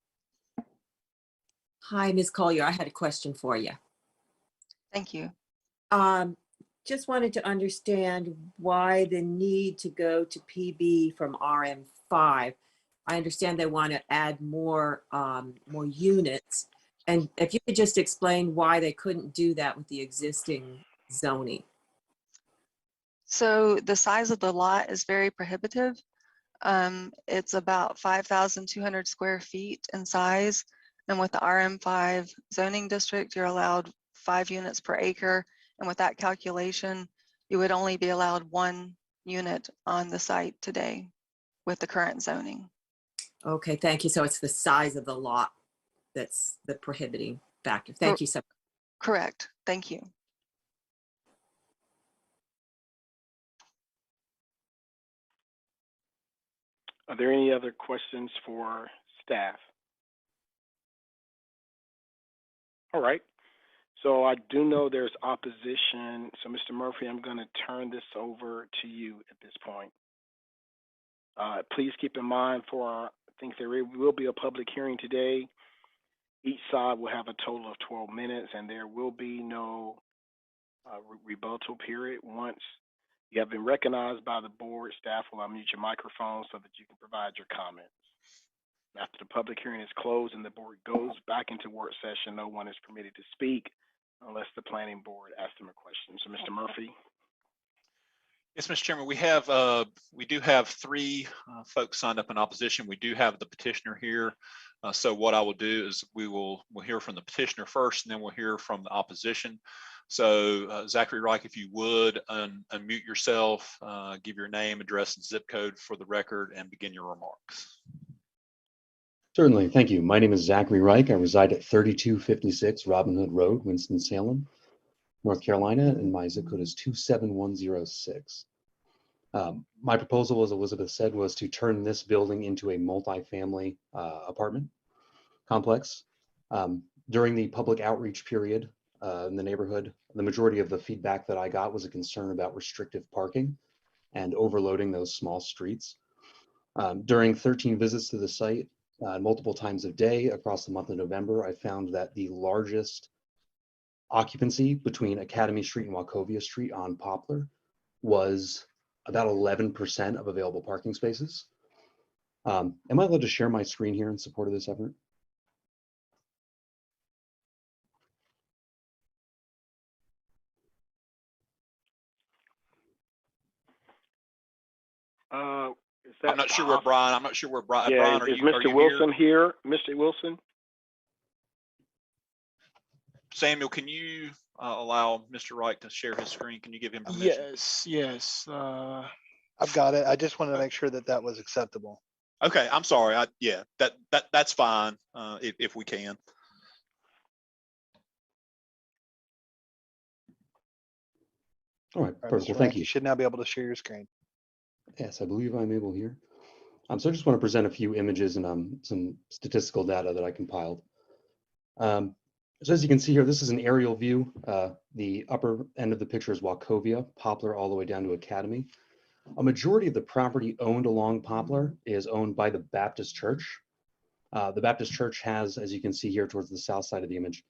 Hi, Ms. Collier. I had a question for you. Thank you. Just wanted to understand why the need to go to PB from RM5. I understand they want to add more units. And if you could just explain why they couldn't do that with the existing zoning. So the size of the lot is very prohibitive. It's about 5,200 square feet in size. And with the RM5 zoning district, you're allowed 5 units per acre. And with that calculation, you would only be allowed 1 unit on the site today with the current zoning. Okay, thank you. So it's the size of the lot that's the prohibiting factor. Thank you so much. Correct. Thank you. Are there any other questions for staff? All right. So I do know there's opposition. So Mr. Murphy, I'm going to turn this over to you at this point. Please keep in mind I think there will be a public hearing today. Each side will have a total of 12 minutes and there will be no rebuttal period. Once you have been recognized by the board, staff will unmute your microphone so that you can provide your comments. After the public hearing is closed and the board goes back into work session, no one is permitted to speak unless the planning board asks them a question. So Mr. Murphy. Yes, Mr. Chairman, we do have three folks signed up in opposition. We do have the petitioner here. So what I will do is we'll hear from the petitioner first, and then we'll hear from the opposition. So Zachary Reich, if you would unmute yourself, give your name, address, and zip code for the record, and begin your remarks. Certainly, thank you. My name is Zachary Reich. I reside at 3256 Robin Hood Road, Winston-Salem, North Carolina, and my zip code is 27106. My proposal, as Elizabeth said, was to turn this building into a multifamily apartment complex. During the public outreach period in the neighborhood, the majority of the feedback that I got was a concern about restrictive parking and overloading those small streets. During 13 visits to the site, multiple times a day across the month of November, I found that the largest occupancy between Academy Street and Wachovia Street on Poplar was about 11% of available parking spaces. Am I allowed to share my screen here in support of this effort? I'm not sure where Brian. Yeah, Brian, is Mr. Wilson here? Mr. Wilson? Samuel, can you allow Mr. Wright to share his screen? Can you give him permission? Yes. I've got it. I just wanted to make sure that that was acceptable. Okay, I'm sorry. Yeah, that's fine if we can. All right, perfect. Well, thank you. You should now be able to share your screen. Yes, I believe I'm able here. So I just want to present a few images and some statistical data that I compiled. So as you can see here, this is an aerial view. The upper end of the picture is Wachovia, Poplar all the way down to Academy. A majority of the property owned along Poplar is owned by the Baptist Church. The Baptist Church has, as you can see here towards the south side of the image,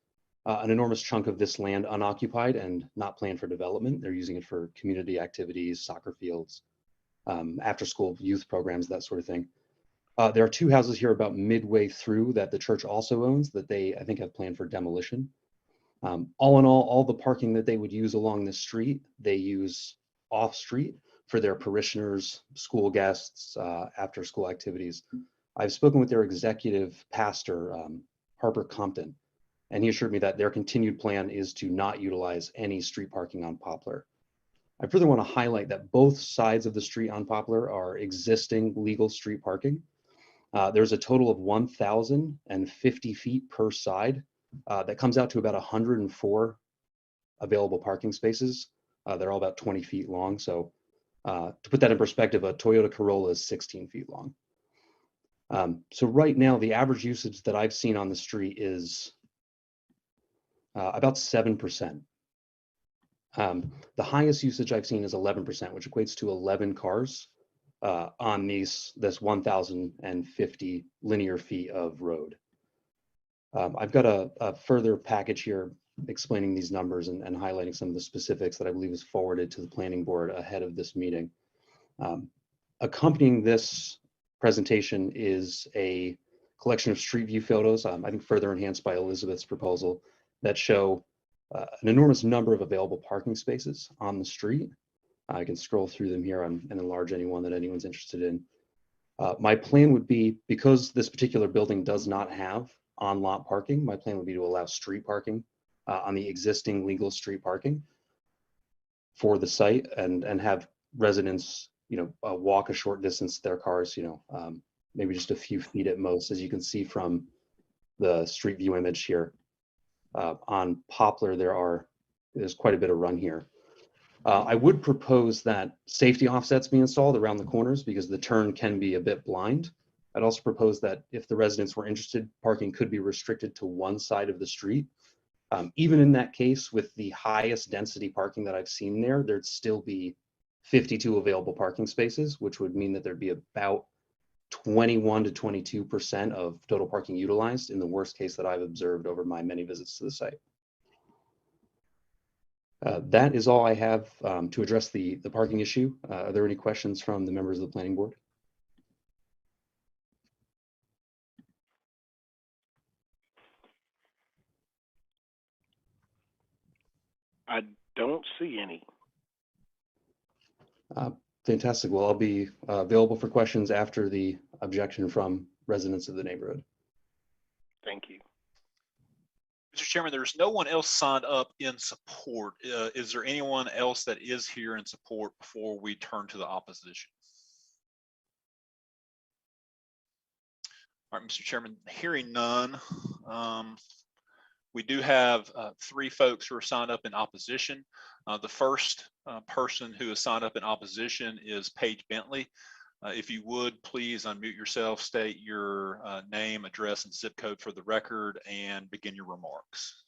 an enormous chunk of this land unoccupied and not planned for development. They're using it for community activities, soccer fields, after-school youth programs, that sort of thing. There are two houses here about midway through that the church also owns that they, I think, have planned for demolition. All in all the parking that they would use along the street, they use off-street for their parishioners, school guests, after-school activities. I've spoken with their executive pastor, Harper Compton, and he assured me that their continued plan is to not utilize any street parking on Poplar. I further want to highlight that both sides of the street on Poplar are existing legal street parking. There's a total of 1,050 feet per side. That comes out to about 104 available parking spaces. They're all about 20 feet long. So to put that in perspective, a Toyota Corolla is 16 feet long. So right now, the average usage that I've seen on the street is about 7%. The highest usage I've seen is 11%, which equates to 11 cars on this 1,050 linear feet of road. I've got a further package here explaining these numbers and highlighting some of the specifics that I believe was forwarded to the planning board ahead of this meeting. Accompanying this presentation is a collection of street view photos, I think further enhanced by Elizabeth's proposal, that show an enormous number of available parking spaces on the street. I can scroll through them here and enlarge any one that anyone's interested in. My plan would be, because this particular building does not have on-lot parking, my plan would be to allow street parking on the existing legal street parking for the site and have residents, walk a short distance to their cars, maybe just a few feet at most, as you can see from the street view image here. On Poplar, there's quite a bit of run here. I would propose that safety offsets be installed around the corners because the turn can be a bit blind. I'd also propose that if the residents were interested, parking could be restricted to one side of the street. Even in that case, with the highest density parking that I've seen there, there'd still be 52 available parking spaces, which would mean that there'd be about 21 to 22% of total parking utilized in the worst case that I've observed over my many visits to the site. That is all I have to address the parking issue. Are there any questions from the members of the planning board? I don't see any. Fantastic. Well, I'll be available for questions after the objection from residents of the neighborhood. Thank you. Mr. Chairman, there's no one else signed up in support. Is there anyone else that is here in support before we turn to the opposition? All right, Mr. Chairman, hearing none, we do have 3 folks who are signed up in opposition. The first person who is signed up in opposition is Paige Bentley. If you would, please unmute yourself, state your name, address, and zip code for the record, and begin your remarks.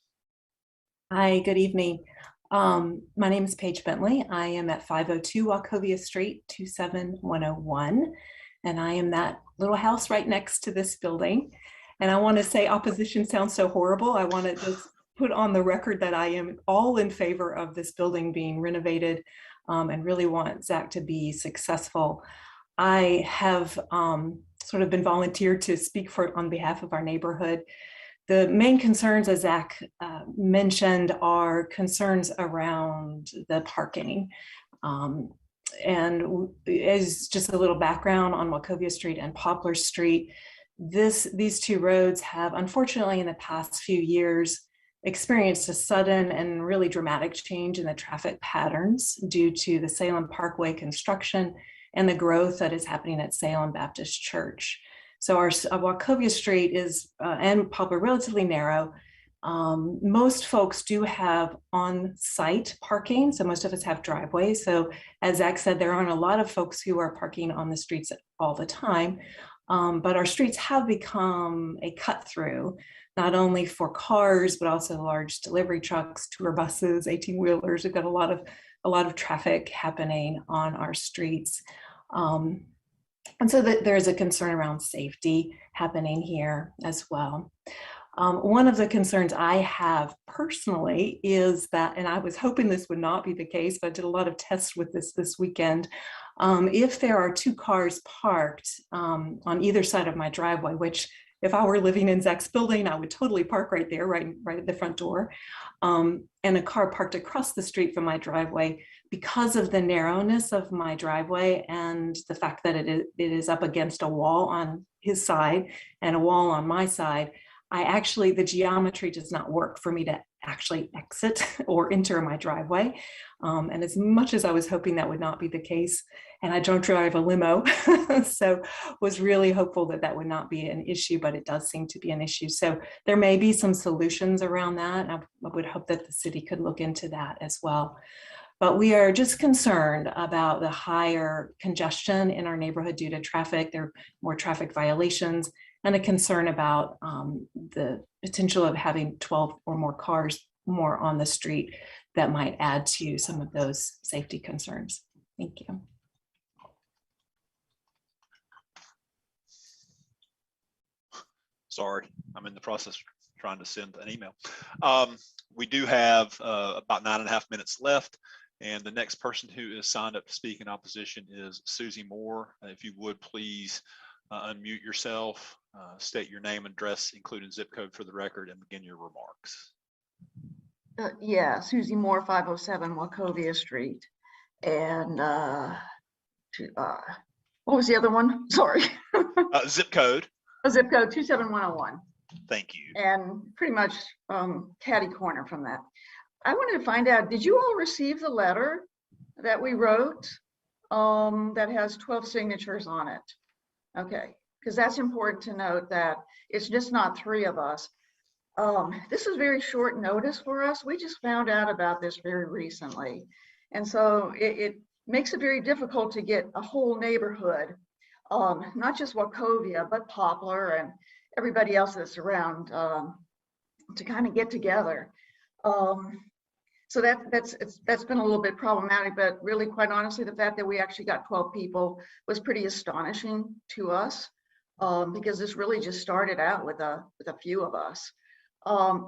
Hi, good evening. My name is Paige Bentley. I am at 502 Wachovia Street, 27101, and I am that little house right next to this building. And I want to say opposition sounds so horrible. I want to just put on the record that I am all in favor of this building being renovated and really want Zach to be successful. I have sort of been volunteered to speak on behalf of our neighborhood. The main concerns, as Zach mentioned, are concerns around the parking. And as just a little background on Wachovia Street and Poplar Street, these 2 roads have, unfortunately, in the past few years, experienced a sudden and really dramatic change in the traffic patterns due to the Salem Parkway construction and the growth that is happening at Salem Baptist Church. So our Wachovia Street is, and Poplar, relatively narrow. Most folks do have on-site parking, so most of us have driveways. So as Zach said, there aren't a lot of folks who are parking on the streets all the time, but our streets have become a cut through, not only for cars, but also large delivery trucks, tour buses, 18-wheelers. We've got a lot of traffic happening on our streets. And so there's a concern around safety happening here as well. One of the concerns I have personally is that, and I was hoping this would not be the case, but I did a lot of tests with this weekend. If there are 2 cars parked on either side of my driveway, which if I were living in Zach's building, I would totally park right there, right at the front door. And a car parked across the street from my driveway, because of the narrowness of my driveway and the fact that it is up against a wall on his side and a wall on my side, the geometry does not work for me to actually exit or enter my driveway. And as much as I was hoping that would not be the case, and I don't drive a limo, so was really hopeful that that would not be an issue, but it does seem to be an issue. So there may be some solutions around that. I would hope that the city could look into that as well. But we are just concerned about the higher congestion in our neighborhood due to traffic. There are more traffic violations, and a concern about the potential of having 12 or more cars more on the street that might add to some of those safety concerns. Thank you. Sorry, I'm in the process of trying to send an email. We do have about 9.5 minutes left. And the next person who is signed up to speak in opposition is Susie Moore. If you would please unmute yourself, state your name and address, including zip code for the record, and begin your remarks. Yeah, Susie Moore, 507 Wachovia Street. And what was the other one? Sorry. Zip code. Zip code 27101. Thank you. And pretty much catty corner from that. I wanted to find out, did you all receive the letter that we wrote that has 12 signatures on it? Okay, because that's important to note that it's just not 3 of us. This is very short notice for us. We just found out about this very recently. And so it makes it very difficult to get a whole neighborhood, not just Wachovia, but Poplar and everybody else that's around, to kind of get together. So that's been a little bit problematic, but really, quite honestly, the fact that we actually got 12 people was pretty astonishing to us, because this really just started out with a few of us.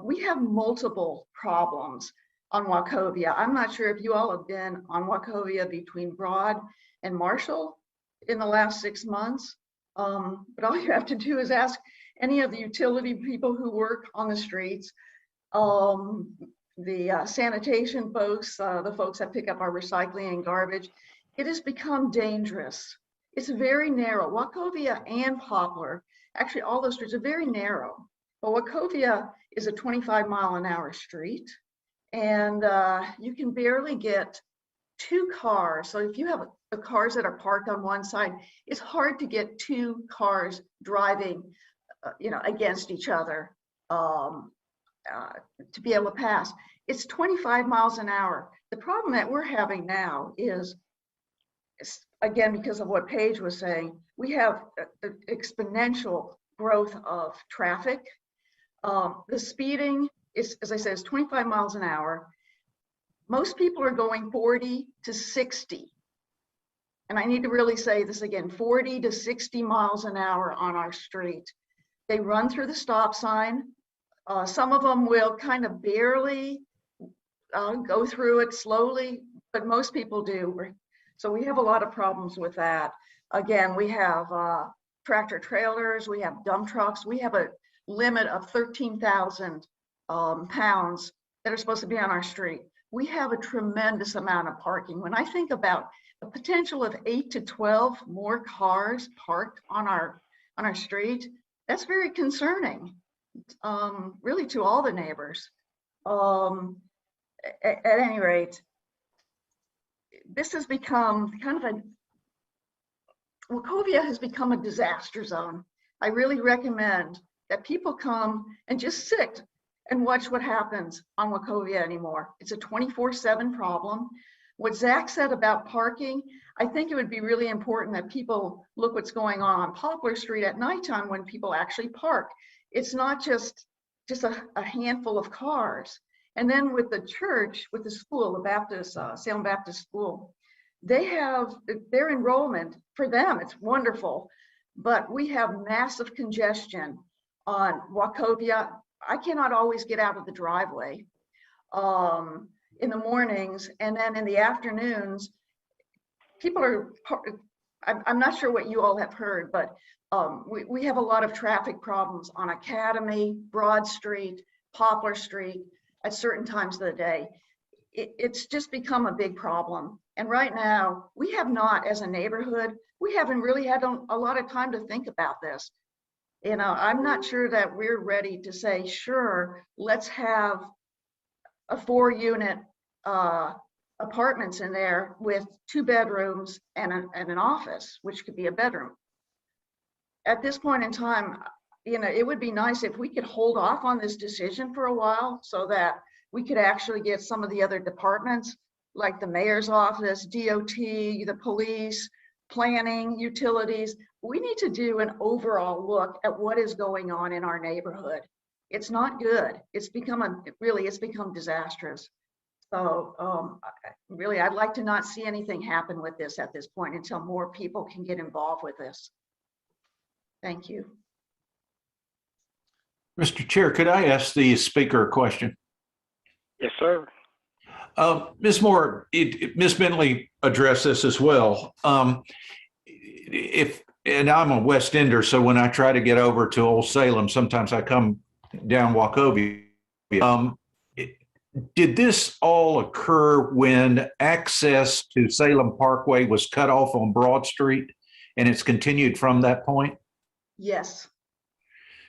We have multiple problems on Wachovia. I'm not sure if you all have been on Wachovia between Broad and Marshall in the last 6 months, but all you have to do is ask any of the utility people who work on the streets, the sanitation folks, the folks that pick up our recycling and garbage. It has become dangerous. It's very narrow. Wachovia and Poplar, actually all those streets are very narrow. But Wachovia is a 25-mile-an-hour street, and you can barely get 2 cars. So if you have the cars that are parked on one side, it's hard to get 2 cars driving, against each other to be able to pass. It's 25 miles an hour. The problem that we're having now is, again, because of what Paige was saying, we have exponential growth of traffic. The speeding is, as I said, is 25 miles an hour. Most people are going 40 to 60. And I need to really say this again, 40 to 60 miles an hour on our street. They run through the stop sign. Some of them will kind of barely go through it slowly, but most people do. So we have a lot of problems with that. Again, we have tractor trailers, we have dump trucks, we have a limit of 13,000 pounds that are supposed to be on our street. We have a tremendous amount of parking. When I think about the potential of 8 to 12 more cars parked on our street, that's very concerning, really, to all the neighbors. At any rate, this has become kind of Wachovia has become a disaster zone. I really recommend that people come and just sit and watch what happens on Wachovia anymore. It's a 24/7 problem. What Zach said about parking, I think it would be really important that people look what's going on Poplar Street at nighttime when people actually park. It's not just a handful of cars. And then with the church, with the school, the Baptist, Salem Baptist School, they have their enrollment. For them, it's wonderful, but we have massive congestion on Wachovia. I cannot always get out of the driveway in the mornings, and then in the afternoons, people are, I'm not sure what you all have heard, but we have a lot of traffic problems on Academy, Broad Street, Poplar Street at certain times of the day. It's just become a big problem. And right now, we have not, as a neighborhood, we haven't really had a lot of time to think about this. I'm not sure that we're ready to say, sure, let's have a 4-unit apartments in there with 2 bedrooms and an office, which could be a bedroom. At this point in time, it would be nice if we could hold off on this decision for a while so that we could actually get some of the other departments, like the mayor's office, DOT, the police, planning, utilities. We need to do an overall look at what is going on in our neighborhood. It's not good. It's become disastrous. So really, I'd like to not see anything happen with this at this point until more people can get involved with this. Thank you. Mr. Chair, could I ask the speaker a question? Yes, sir. Ms. Moore, Ms. Bentley addressed this as well. And I'm a West Ender, so when I try to get over to Old Salem, sometimes I come down Wachovia. Did this all occur when access to Salem Parkway was cut off on Broad Street, and it's continued from that point? Yes.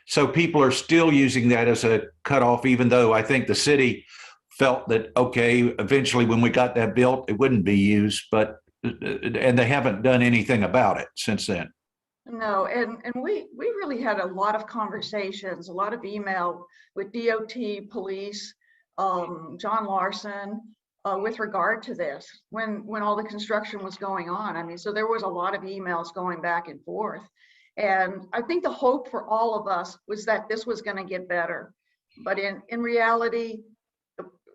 So people are still using that as a cutoff, even though I think the city felt that, okay, eventually when we got that built, it wouldn't be used, and they haven't done anything about it since then. No, and we really had a lot of conversations, a lot of email with DOT, police, John Larson, with regard to this when all the construction was going on. I mean, so there was a lot of emails going back and forth. And I think the hope for all of us was that this was going to get better. But in reality,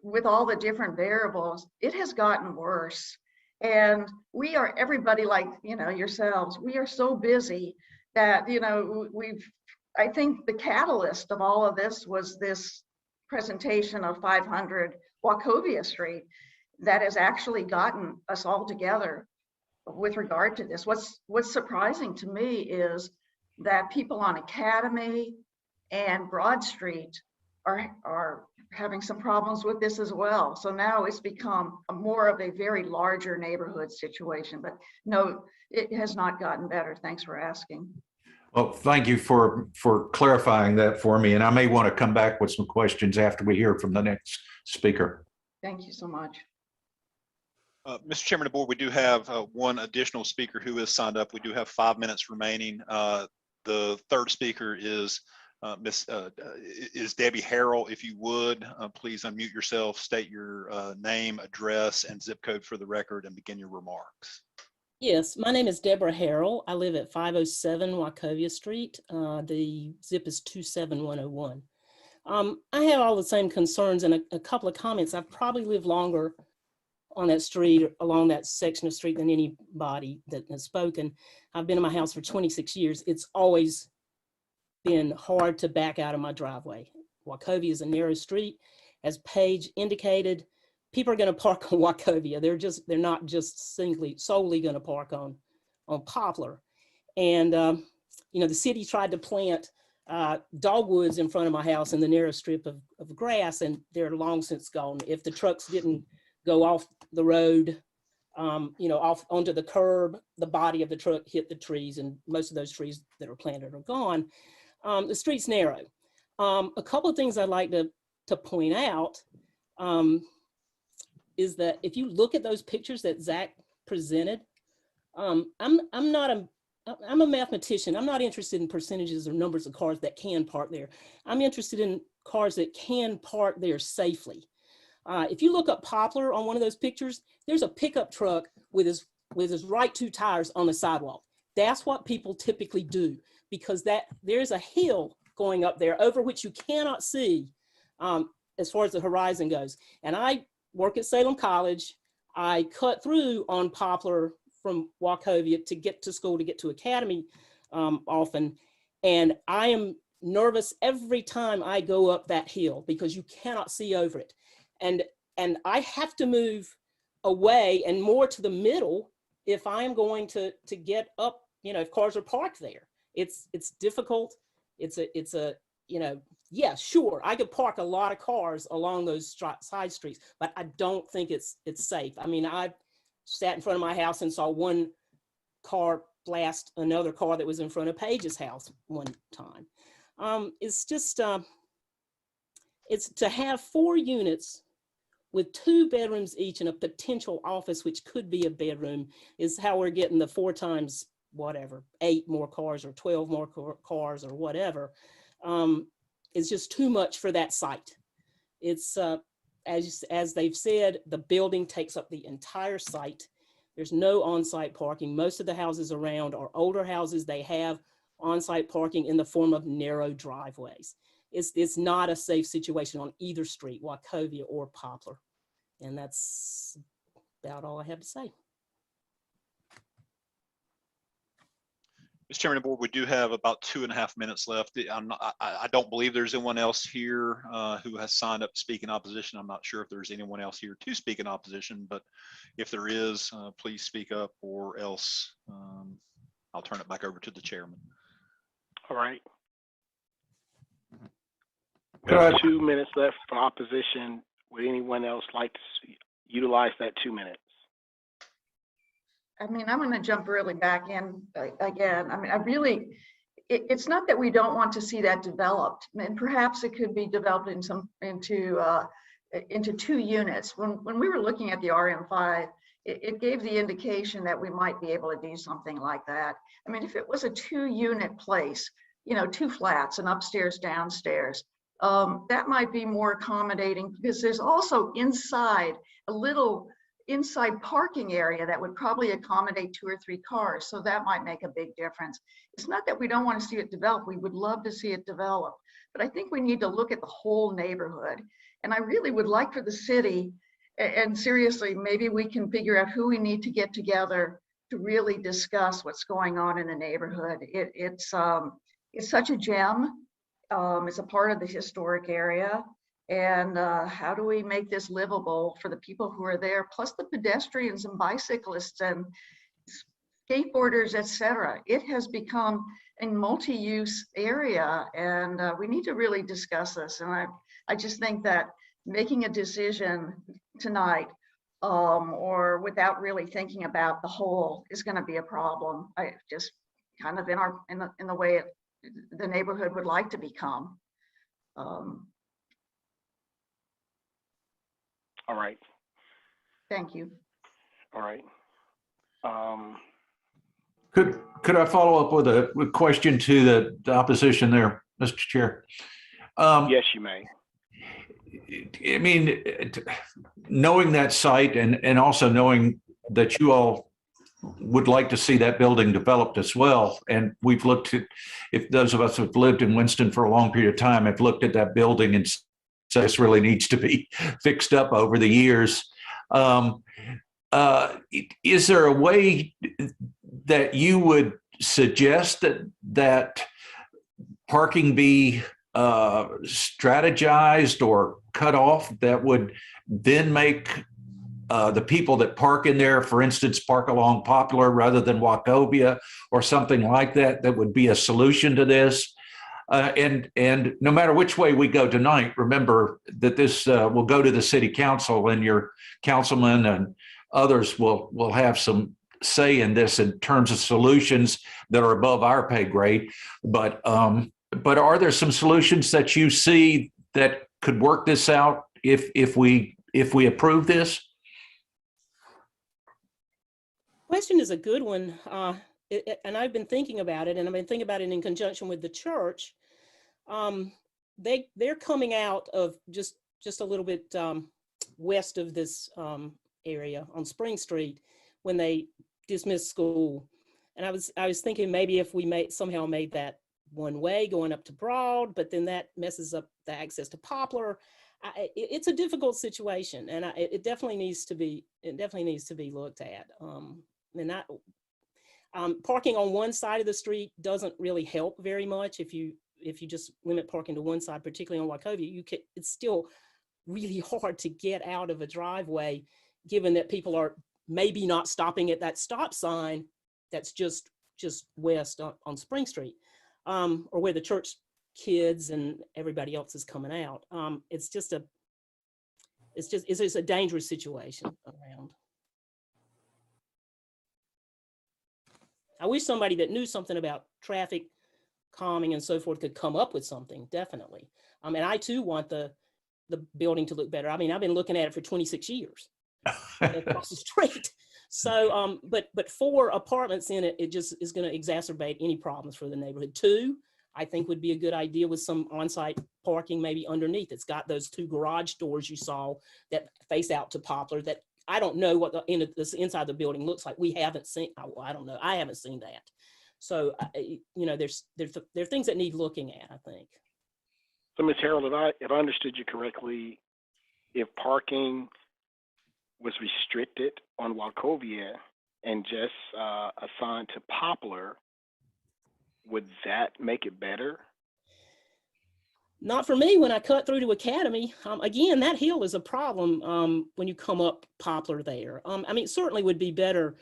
with all the different variables, it has gotten worse. And we are, everybody like, you know, yourselves, we are so busy that, you know, I think the catalyst of all of this was this presentation of 500 Wachovia Street that has actually gotten us all together with regard to this. What's surprising to me is that people on Academy and Broad Street are having some problems with this as well. So now it's become more of a very larger neighborhood situation, but no, it has not gotten better. Thanks for asking. Well, thank you for clarifying that for me. And I may want to come back with some questions after we hear from the next speaker. Thank you so much. Mr. Chairman of the board, we do have one additional speaker who is signed up. We do have 5 minutes remaining. The third speaker is Debbie Harrell. If you would, please unmute yourself, state your name, address, and zip code for the record, and begin your remarks. Yes, my name is Deborah Harrell. I live at 507 Wachovia Street. The zip is 27101. I have all the same concerns and a couple of comments. I've probably lived longer on that street, along that section of street, than anybody that has spoken. I've been in my house for 26 years. It's always been hard to back out of my driveway. Wachovia is a narrow street. As Paige indicated, people are going to park on Wachovia. They're not just solely going to park on Poplar. And you know, the city tried to plant dogwoods in front of my house in the narrow strip of grass, and they're long since gone. If the trucks didn't go off the road, you know, off onto the curb, the body of the truck hit the trees, and most of those trees that are planted are gone. The street's narrow. A couple of things I'd like to point out is that if you look at those pictures that Zach presented, I'm a mathematician. I'm not interested in percentages or numbers of cars that can park there. I'm interested in cars that can park there safely. If you look up Poplar on one of those pictures, there's a pickup truck with his right two tires on the sidewalk. That's what people typically do, because there's a hill going up there over which you cannot see as far as the horizon goes. And I work at Salem College. I cut through on Poplar from Wachovia to get to school, to get to Academy often. And I am nervous every time I go up that hill because you cannot see over it. And I have to move away and more to the middle if I am going to get up, you know, if cars are parked there. It's difficult. It's a, you know, yeah, sure, I could park a lot of cars along those side streets, but I don't think it's safe. I mean, I sat in front of my house and saw one car blast another car that was in front of Paige's house one time. It's just, it's to have 4 units with 2 bedrooms each and a potential office, which could be a bedroom, is how we're getting the 4 times whatever, 8 more cars or 12 more cars or whatever. It's just too much for that site. It's, as they've said, the building takes up the entire site. There's no on-site parking. Most of the houses around are older houses. They have on-site parking in the form of narrow driveways. It's not a safe situation on either street, Wachovia or Poplar. And that's about all I have to say. Mr. Chairman of the board, we do have about 2.5 minutes left. I don't believe there's anyone else here who has signed up to speak in opposition. I'm not sure if there's anyone else here to speak in opposition, but if there is, please speak up, or else I'll turn it back over to the chairman. All right. We have 2 minutes left for opposition. Would anyone else like to utilize that 2 minutes? I mean, I'm going to jump really back in again. I mean, it's not that we don't want to see that developed, and perhaps it could be developed into 2 units. When we were looking at the RM5, it gave the indication that we might be able to do something like that. I mean, if it was a 2-unit place, you know, 2 flats, an upstairs, downstairs, that might be more accommodating, because there's also inside a little inside parking area that would probably accommodate 2 or 3 cars. So that might make a big difference. It's not that we don't want to see it develop. We would love to see it develop, but I think we need to look at the whole neighborhood. And I really would like for the city, and seriously, maybe we can figure out who we need to get together to really discuss what's going on in the neighborhood. It's such a gem. It's a part of the historic area. And how do we make this livable for the people who are there, plus the pedestrians and bicyclists and skateboarders, etc. It has become a multi-use area, and we need to really discuss this. And I just think that making a decision tonight or without really thinking about the whole is going to be a problem. I just kind of in the way the neighborhood would like to become. All right. Thank you. All right. Could I follow up with a question to the opposition there, Mr. Chair? Yes, you may. I mean, knowing that site and also knowing that you all would like to see that building developed as well. And we've looked at, if those of us who have lived in Winston for a long period of time have looked at that building and said this really needs to be fixed up over the years. Is there a way that you would suggest that parking be strategized or cut off that would then make the people that park in there, for instance, park along Poplar rather than Wachovia or something like that, that would be a solution to this? And no matter which way we go tonight, remember that this will go to the city council, and your councilman and others will have some say in this in terms of solutions that are above our pay grade. But are there some solutions that you see that could work this out if we approve this? Question is a good one. And I've been thinking about it, and I've been thinking about it in conjunction with the church. They're coming out of just a little bit west of this area on Spring Street when they dismissed school. And I was thinking maybe if we somehow made that one way going up to Broad, but then that messes up the access to Poplar. It's a difficult situation, and it definitely needs to be looked at. Parking on one side of the street doesn't really help very much. If you just limit parking to one side, particularly on Wachovia, it's still really hard to get out of a driveway, given that people are maybe not stopping at that stop sign that's just west on Spring Street, or where the church kids and everybody else is coming out. It's just a dangerous situation around. I wish somebody that knew something about traffic calming and so forth could come up with something, definitely. And I too want the building to look better. I mean, I've been looking at it for 26 years across the street. So, but 4 apartments in it, it just is going to exacerbate any problems for the neighborhood. 2, I think would be a good idea with some on-site parking maybe underneath. It's got those 2 garage doors you saw that face out to Poplar that I don't know what the inside the building looks like. We haven't seen, I don't know. I haven't seen that. So, there are things that need looking at, I think. So, Ms. Harold, if I understood you correctly, if parking was restricted on Wachovia and just assigned to Poplar, would that make it better? Not for me. When I cut through to Academy, again, that hill is a problem when you come up Poplar there. I mean, it certainly would be better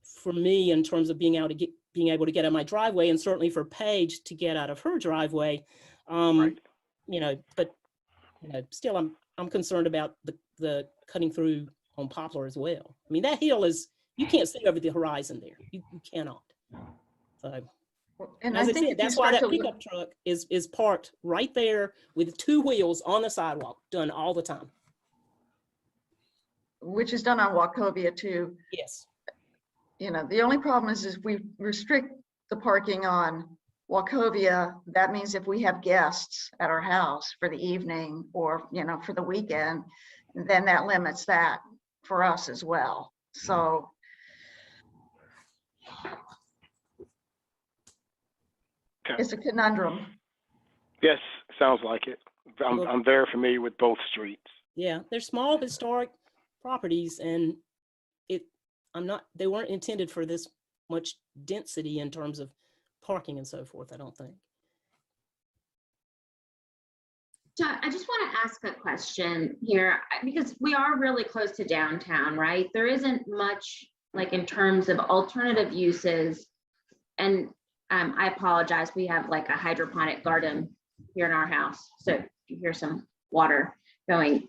for me in terms of being able to get out of my driveway, and certainly for Paige to get out of her driveway. Right. But still, I'm concerned about the cutting through on Poplar as well. I mean, that hill you can't see over the horizon there. You cannot. So. And as I I think said, that's why that pickup truck is parked right there with 2 wheels on the sidewalk, done all the time. Which is done on Wachovia too. Yes. The only problem is we restrict the parking on Wachovia, that means if we have guests at our house for the evening or, you know, for the weekend, then that limits that for us as well. So it's a conundrum. Yes, sounds like it. I'm very familiar with both streets. Yeah, they're small historic properties, and they weren't intended for this much density in terms of parking and so forth, I don't think. So I just want to ask a question here, because we are really close to downtown, right? There isn't much like in terms of alternative uses. And I apologize, we have like a hydroponic garden here in our house. So you hear some water going.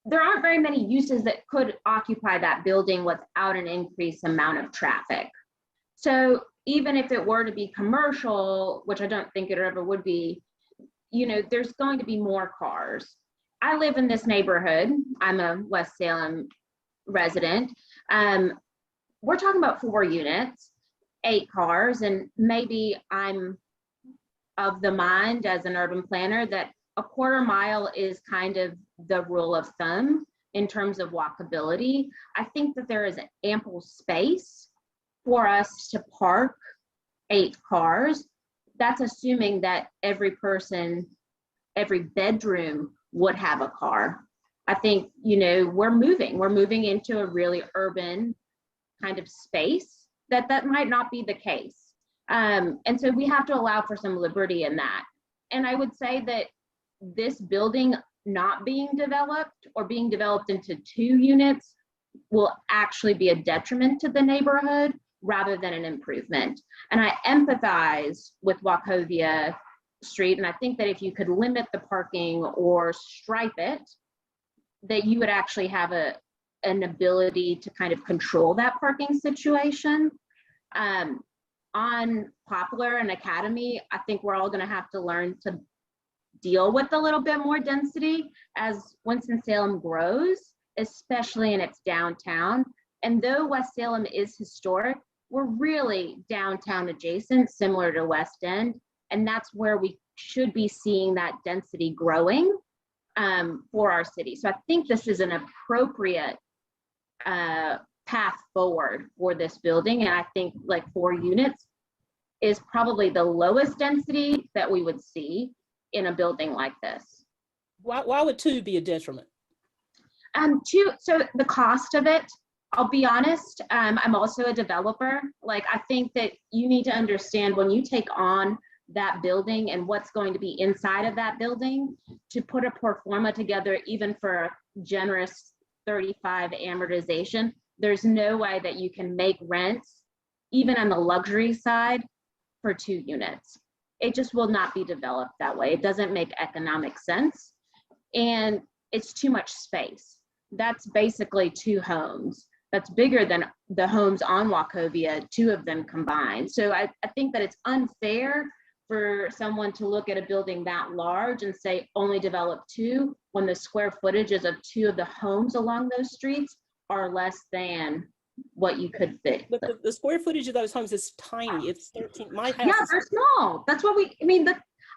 There aren't very many uses that could occupy that building without an increased amount of traffic. So even if it were to be commercial, which I don't think it ever would be, you know, there's going to be more cars. I live in this neighborhood. I'm a West Salem resident. We're talking about 4 units, 8 cars, and maybe I'm of the mind as an urban planner that a quarter mile is kind of the rule of thumb in terms of walkability. I think that there is ample space for us to park 8 cars. That's assuming that every person, every bedroom would have a car. I think, you know, we're moving into a really urban kind of space that might not be the case. And so we have to allow for some liberty in that. And I would say that this building not being developed or being developed into 2 units will actually be a detriment to the neighborhood rather than an improvement. And I empathize with Wachovia Street. And I think that if you could limit the parking or stripe it, that you would actually have an ability to kind of control that parking situation. On Poplar and Academy, I think we're all going to have to learn to deal with a little bit more density as Winston-Salem grows, especially in its downtown. And though West Salem is historic, we're really downtown adjacent, similar to West End. And that's where we should be seeing that density growing for our city. So I think this is an appropriate path forward for this building. And I think like 4 units is probably the lowest density that we would see in a building like this. Why would 2 be a detriment? 2, so the cost of it, I'll be honest, I'm also a developer. Like, I think that you need to understand when you take on that building and what's going to be inside of that building, to put a pro forma together, even for a generous 35 amortization, there's no way that you can make rents, even on the luxury side, for 2 units. It just will not be developed that way. It doesn't make economic sense. And it's too much space. That's basically 2 homes. That's bigger than the homes on Wachovia, 2 of them combined. So I think that it's unfair for someone to look at a building that large and say only develop 2 when the square footages of 2 of the homes along those streets are less than what you could fit. But the square footage of those homes is tiny. It's 13. My house. Yeah, they're small. That's what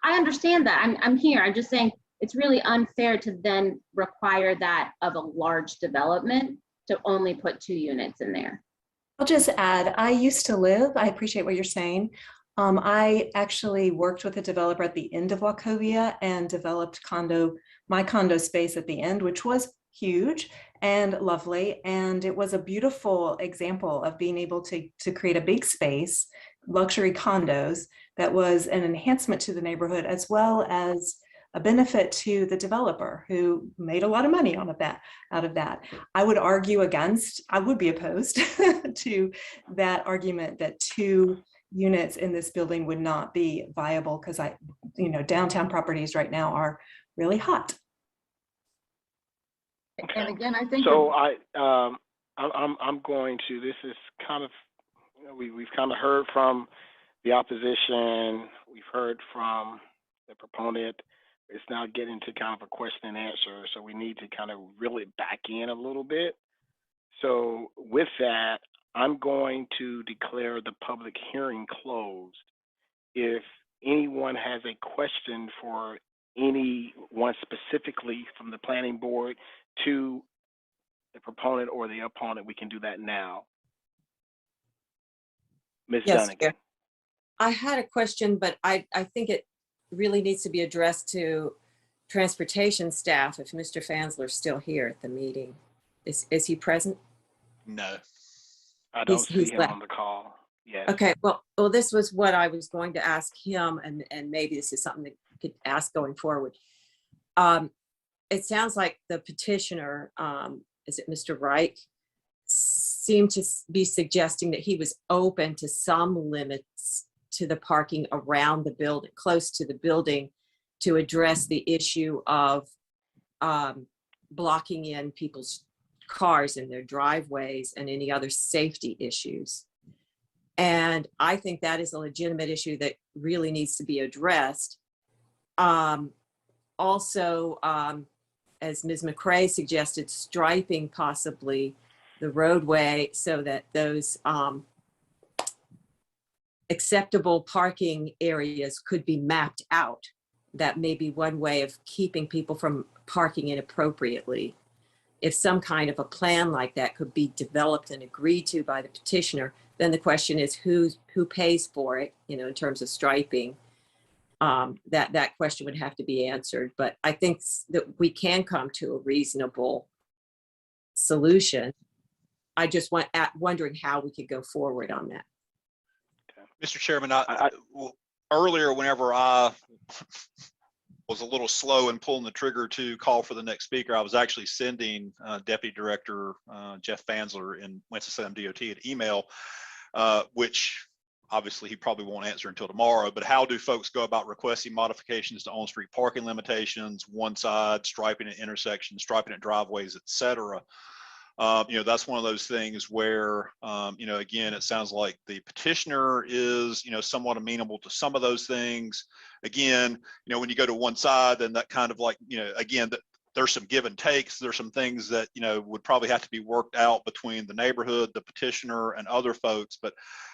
I understand that. I'm here. I'm just saying it's really unfair to then require that of a large development to only put 2 units in there. I'll just add, I appreciate what you're saying. I actually worked with a developer at the end of Wachovia and developed my condo space at the end, which was huge and lovely. And it was a beautiful example of being able to create a big space, luxury condos, that was an enhancement to the neighborhood, as well as a benefit to the developer who made a lot of money out of that. I would be opposed to that argument that 2 units in this building would not be viable, because downtown properties right now are really hot. And again, I think so. I'm going to. This is kind of, we've kind of heard from the opposition. We've heard from the proponent. It's now getting to kind of a question and answer. So we need to kind of reel it back in a little bit. So with that, I'm going to declare the public hearing closed. If anyone has a question for anyone specifically from the planning board to the proponent or the opponent, we can do that now. Ms. Yes, Dunnigan. Chair. I had a question, but I think it really needs to be addressed to transportation staff if Mr. Fansler's still here at the meeting. Is he present? No. I don't see He's him left. on the call. Yes. Okay, well, this was what I was going to ask him, and maybe this is something that you could ask going forward. It sounds like the petitioner, is it Mr. Reich, seemed to be suggesting that he was open to some limits to the parking around the building, close to the building, to address the issue of blocking in people's cars in their driveways and any other safety issues. And I think that is a legitimate issue that really needs to be addressed. Also, as Ms. McCrae suggested, striping possibly the roadway so that those acceptable parking areas could be mapped out. That may be one way of keeping people from parking inappropriately. If some kind of a plan like that could be developed and agreed to by the petitioner, then the question is who pays for it, in terms of striping. That question would have to be answered. But I think that we can come to a reasonable solution. I just wondering how we could go forward on that. Mr. Chairman, earlier, whenever I was a little slow in pulling the trigger to call for the next speaker, I was actually sending Deputy Director Jeff Fansler in Winston-Salem DOT an email, which obviously he probably won't answer until tomorrow, but how do folks go about requesting modifications to on-street parking limitations, one side, striping at intersections, striping at driveways, et cetera? That's one of those things where, again, it sounds like the petitioner is, somewhat amenable to some of those things. Again, when you go to one side, then that kind of like, again, there's some give and takes. There's some things that, would probably have to be worked out between the neighborhood, the petitioner, and other folks. But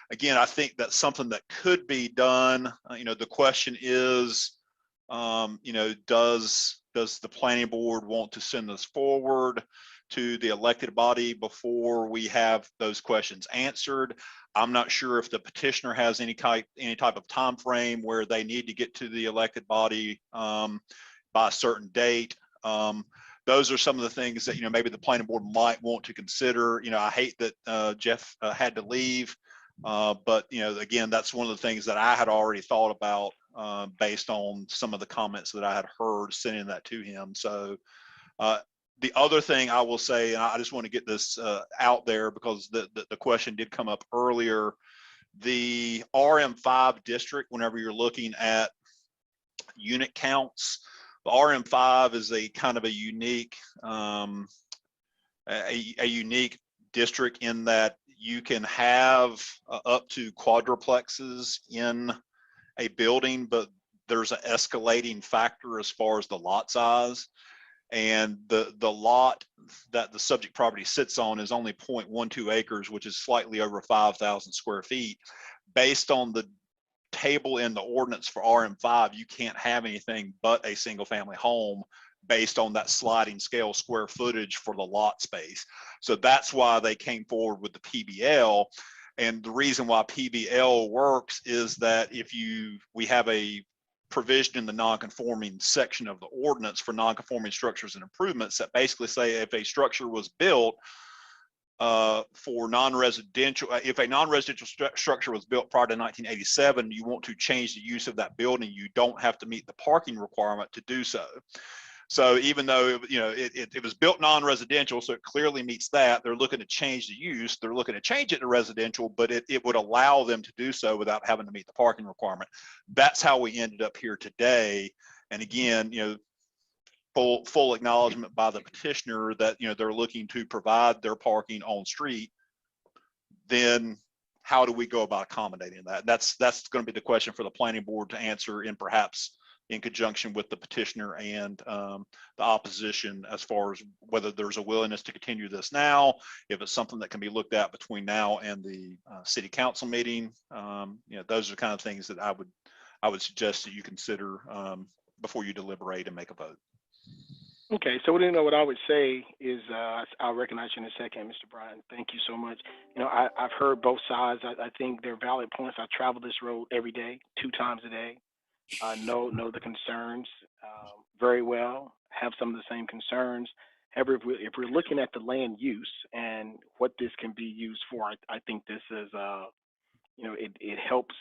again, I think that's something that could be done. The question is, does the planning board want to send this forward to the elected body before we have those questions answered? I'm not sure if the petitioner has any type of time frame where they need to get to the elected body by a certain date. Those are some of the things that maybe the planning board might want to consider. I hate that Jeff had to leave, but again, that's one of the things that I had already thought about based on some of the comments that I had heard sending that to him. So the other thing I will say, and I just want to get this out there because the question did come up earlier, the RM5 district, whenever you're looking at unit counts, the RM5 is a kind of a unique unique district in that you can have up to quadruplexes in a building, but there's an escalating factor as far as the lot size. And the lot that the subject property sits on is only 0.12 acres, which is slightly over 5,000 square feet. Based on the table in the ordinance for RM5, you can't have anything but a single family home based on that sliding scale square footage for the lot space. So that's why they came forward with the PBL. And the reason why PBL works is that we have a provision in the non-conforming section of the ordinance for non-conforming structures and improvements that basically say if a structure was built for non-residential, if a non-residential structure was built prior to 1987, you want to change the use of that building, you don't have to meet the parking requirement to do so. So even though it was built non-residential, so it clearly meets that, they're looking to change the use. They're looking to change it to residential, but it would allow them to do so without having to meet the parking requirement. That's how we ended up here today. And again, full acknowledgement by the petitioner that they're looking to provide their parking on street. Then how do we go about accommodating that? That's going to be the question for the planning board to answer in perhaps in conjunction with the petitioner and the opposition as far as whether there's a willingness to continue this now, if it's something that can be looked at between now and the city council meeting. Those are the kind of things that I would suggest that you consider before you deliberate and make a vote. Okay, so what I would say is I'll recognize you in a second, Mr. Bryan. Thank you so much. I've heard both sides. I think they're valid points. I travel this road every day, 2 times a day. Know the concerns very well, have some of the same concerns. However, if we're looking at the land use and what this can be used for, I think this is, it helps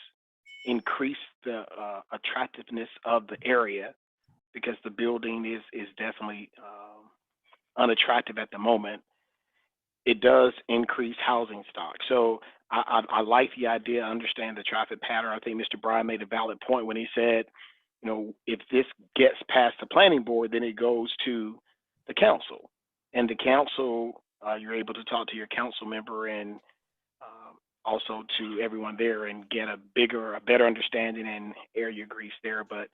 increase the attractiveness of the area, because the building is definitely unattractive at the moment. It does increase housing stock. So I like the idea, I understand the traffic pattern. I think Mr. Bryan made a valid point when he said, if this gets past the planning board, then it goes to the council. And the council, you're able to talk to your council member and also to everyone there and get a better understanding and air your grease there. But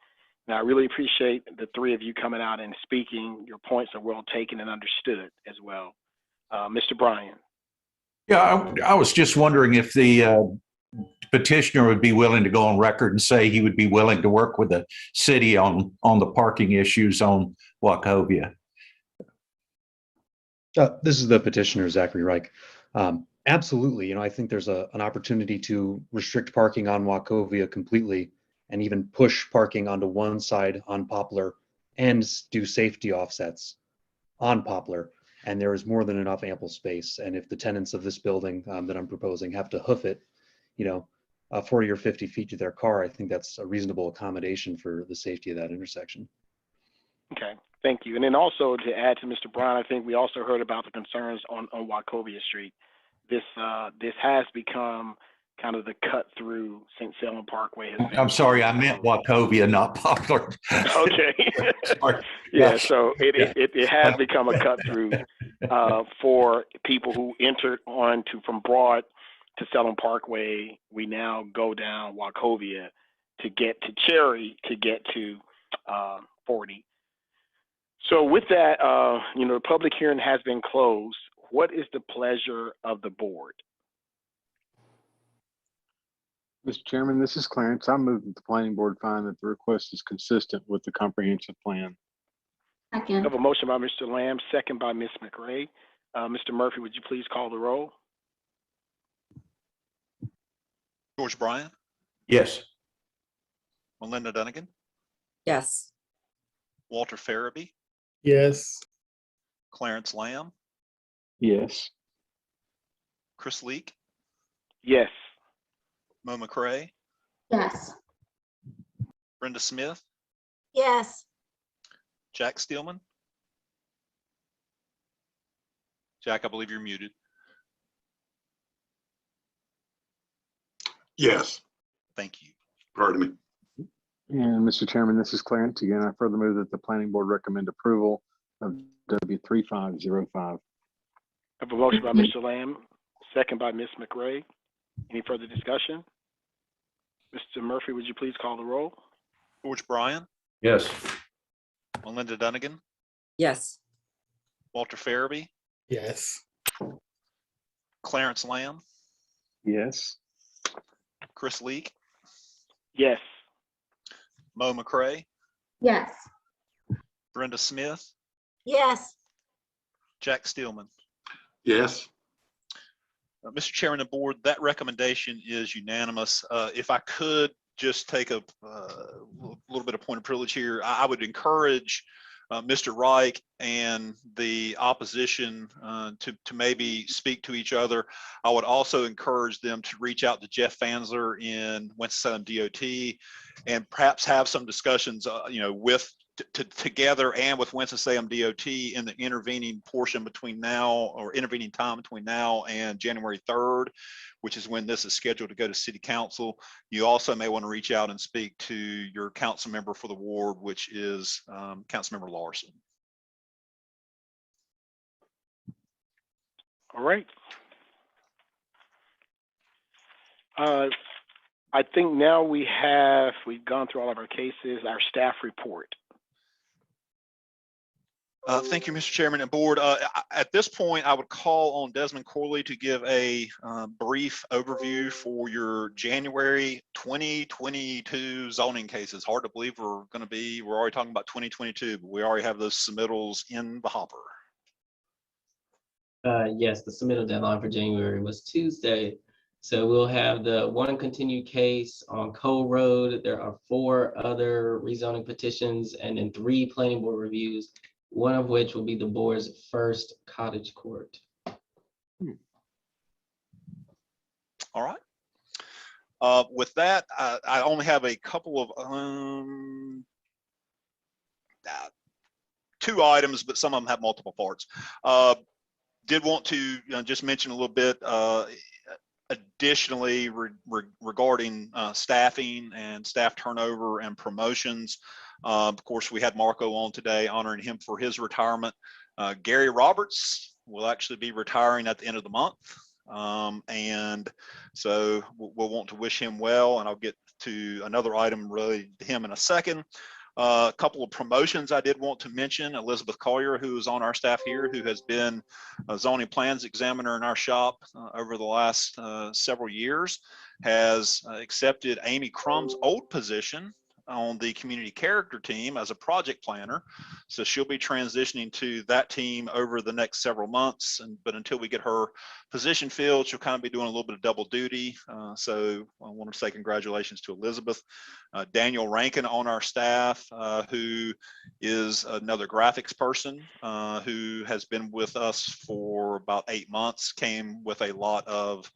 I really appreciate the 3 of you coming out and speaking. Your points are well taken and understood as well. Mr. Bryan. Yeah, I was just wondering if the petitioner would be willing to go on record and say he would be willing to work with the city on the parking issues on Wachovia. This is the petitioner, Zachary Reich. Absolutely. I think there's an opportunity to restrict parking on Wachovia completely and even push parking onto one side on Poplar and do safety offsets on Poplar. And there is more than enough ample space. And if the tenants of this building that I'm proposing have to hoof it, 40 or 50 feet to their car, I think that's a reasonable accommodation for the safety of that intersection. Okay, thank you. And then also to add to Mr. Bryan, I think we also heard about the concerns on Wachovia Street. This has become kind of the cut through St. Salem Parkway. I'm sorry, I meant Wachovia, not Poplar. Okay. Yeah, so it has become a cut through for people who enter from Broad to Salem Parkway. We now go down Wachovia to get to Cherry to get to 40. So with that, the public hearing has been closed. What is the pleasure of the board? Mr. Chairman, this is Clarence. I move that the planning board find that the request is consistent with the comprehensive plan. I have a motion by Mr. Lamb, second by Ms. McRae. Mr. Murphy, would you please call the roll? George Bryan, Yes. Melinda Dunnigan, Yes. Walter Farabee, Yes. Clarence Lamb, Yes. Chris Leak, Yes. Mo McRae, Yes. Brenda Smith, Yes. Jack Steelman. Jack, I believe you're muted. Yes. Thank you. Pardon me. And Mr. Chairman, this is Clarence again. I further move that the planning board recommend approval of W3505. I have a motion by Mr. Lamb, second by Ms. McRae. Any further discussion? Mr. Murphy, would you please call the roll? George Bryan, Yes. Melinda Dunnigan, Yes. Walter Farabee, Yes. Clarence Lamb, Yes. Chris Leak, Yes. Mo McRae, Yes. Brenda Smith, Yes. Jack Steelman. Yes. Mr. Chairman of the board, that recommendation is unanimous. If I could just take a little bit of point of privilege here, I would encourage Mr. Reich and the opposition to maybe speak to each other. I would also encourage them to reach out to Jeff Fansler in Winston-Salem DOT and perhaps have some discussions, together and with Winston-Salem DOT in the intervening portion between now, or intervening time between now and January 3rd, which is when this is scheduled to go to City Council. You also may want to reach out and speak to your council member for the ward, which is Councilmember Larson. All right. I think now we've gone through all of our cases, our staff report. Thank you, Mr. Chairman and Board. At this point, I would call on Desmond Corley to give a brief overview for your January 2022 zoning cases. Hard to believe we're already talking about 2022, but we already have those submittals in the hopper. Yes, the submittal deadline for January was Tuesday. So we'll have the one continued case on Cole Road. There are 4 other rezoning petitions and then 3 planning board reviews, one of which will be the board's first cottage court. All right. With that, I only have a couple of 2 items, but some of them have multiple parts. Did want to just mention a little bit additionally regarding staffing and staff turnover and promotions. Of course, we had Marco on today, honoring him for his retirement. Gary Roberts will actually be retiring at the end of the month. And so we'll want to wish him well, and I'll get to another item related to him in a second. A couple of promotions I did want to mention. Elizabeth Collier, who is on our staff here, who has been a zoning plans examiner in our shop over the last several years, has accepted Amy Crumb's old position on the community character team as a project planner. So she'll be transitioning to that team over the next several months. But until we get her position filled, she'll kind of be doing a little bit of double duty. So I want to say congratulations to Elizabeth. Daniel Rankin on our staff, who is another graphics person who has been with us for about 8 months, came with a lot of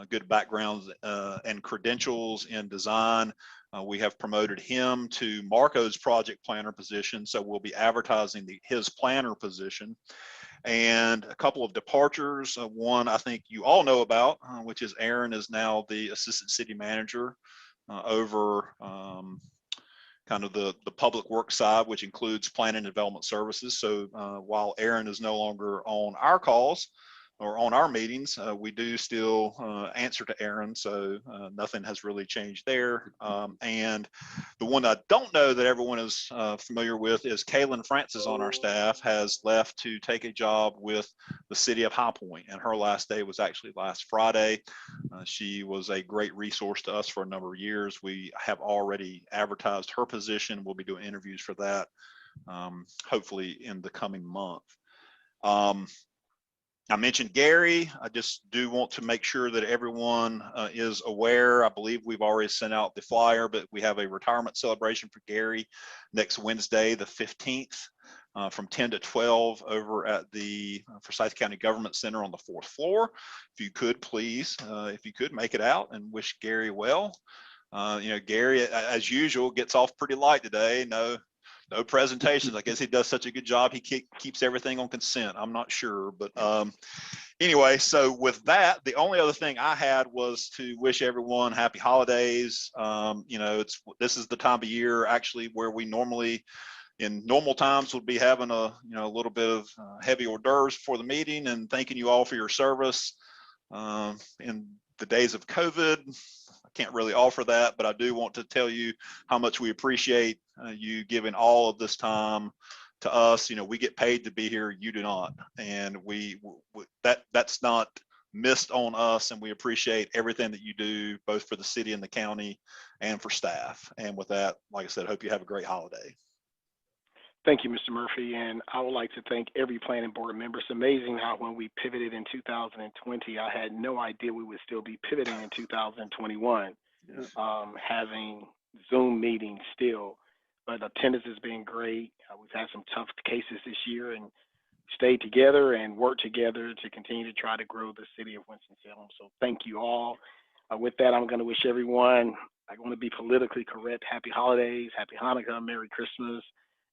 good backgrounds and credentials in design. We have promoted him to Marco's project planner position, so we'll be advertising his planner position. And a couple of departures. One I think you all know about, which is Aaron is now the assistant city manager over kind of the public works side, which includes planning and development services. So while Aaron is no longer on our calls or on our meetings, we do still answer to Aaron, so nothing has really changed there. And the one I don't know that everyone is familiar with is Kaylin Francis on our staff has left to take a job with the city of High Point, and her last day was actually last Friday. She was a great resource to us for a number of years. We have already advertised her position. We'll be doing interviews for that, hopefully in the coming month. I mentioned Gary. I just do want to make sure that everyone is aware. I believe we've already sent out the flyer, but we have a retirement celebration for Gary next Wednesday, the 15th, from 10 to 12 over at the Forsyth County Government Center on the 4th floor. If you could, please, if you could make it out and wish Gary well. You know, Gary, as usual, gets off pretty light today. No presentations. I guess he does such a good job. He keeps everything on consent. I'm not sure, but anyway, so with that, the only other thing I had was to wish everyone happy holidays. You know, this is the time of year actually where we normally, in normal times, would be having a little bit of heavy hors d'oeuvres for the meeting and thanking you all for your service in the days of COVID. Can't really offer that, but I do want to tell you how much we appreciate you giving all of this time to us. You know, we get paid to be here, you do not, and that's not missed on us, and we appreciate everything that you do both for the city and the county and for staff. And with that, like I said, hope you have a great holiday. Thank you, Mr. Murphy, and I would like to thank every planning board member. It's amazing how when we pivoted in 2020, I had no idea we would still be pivoting in 2021, having Zoom meetings still. But attendance has been great. We've had some tough cases this year and stayed together and worked together to continue to try to grow the city of Winston-Salem. So thank you all. With that, I'm going to wish everyone, I'm going to be politically correct, happy holidays, happy Hanukkah, Merry Christmas.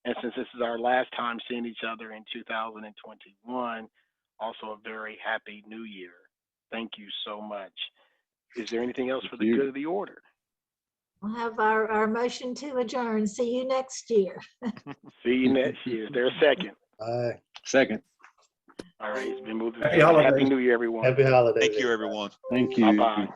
And since this is our last time seeing each other in 2021, also a very happy new year. Thank you so much. Is there anything else for the good of the order? We'll have our motion to adjourn. See you next year. See you next year. Is there a second? Second. All right, it's been moved. Happy holidays. Happy New Year, everyone. Happy holidays. Thank you, everyone. Thank you. Bye-bye.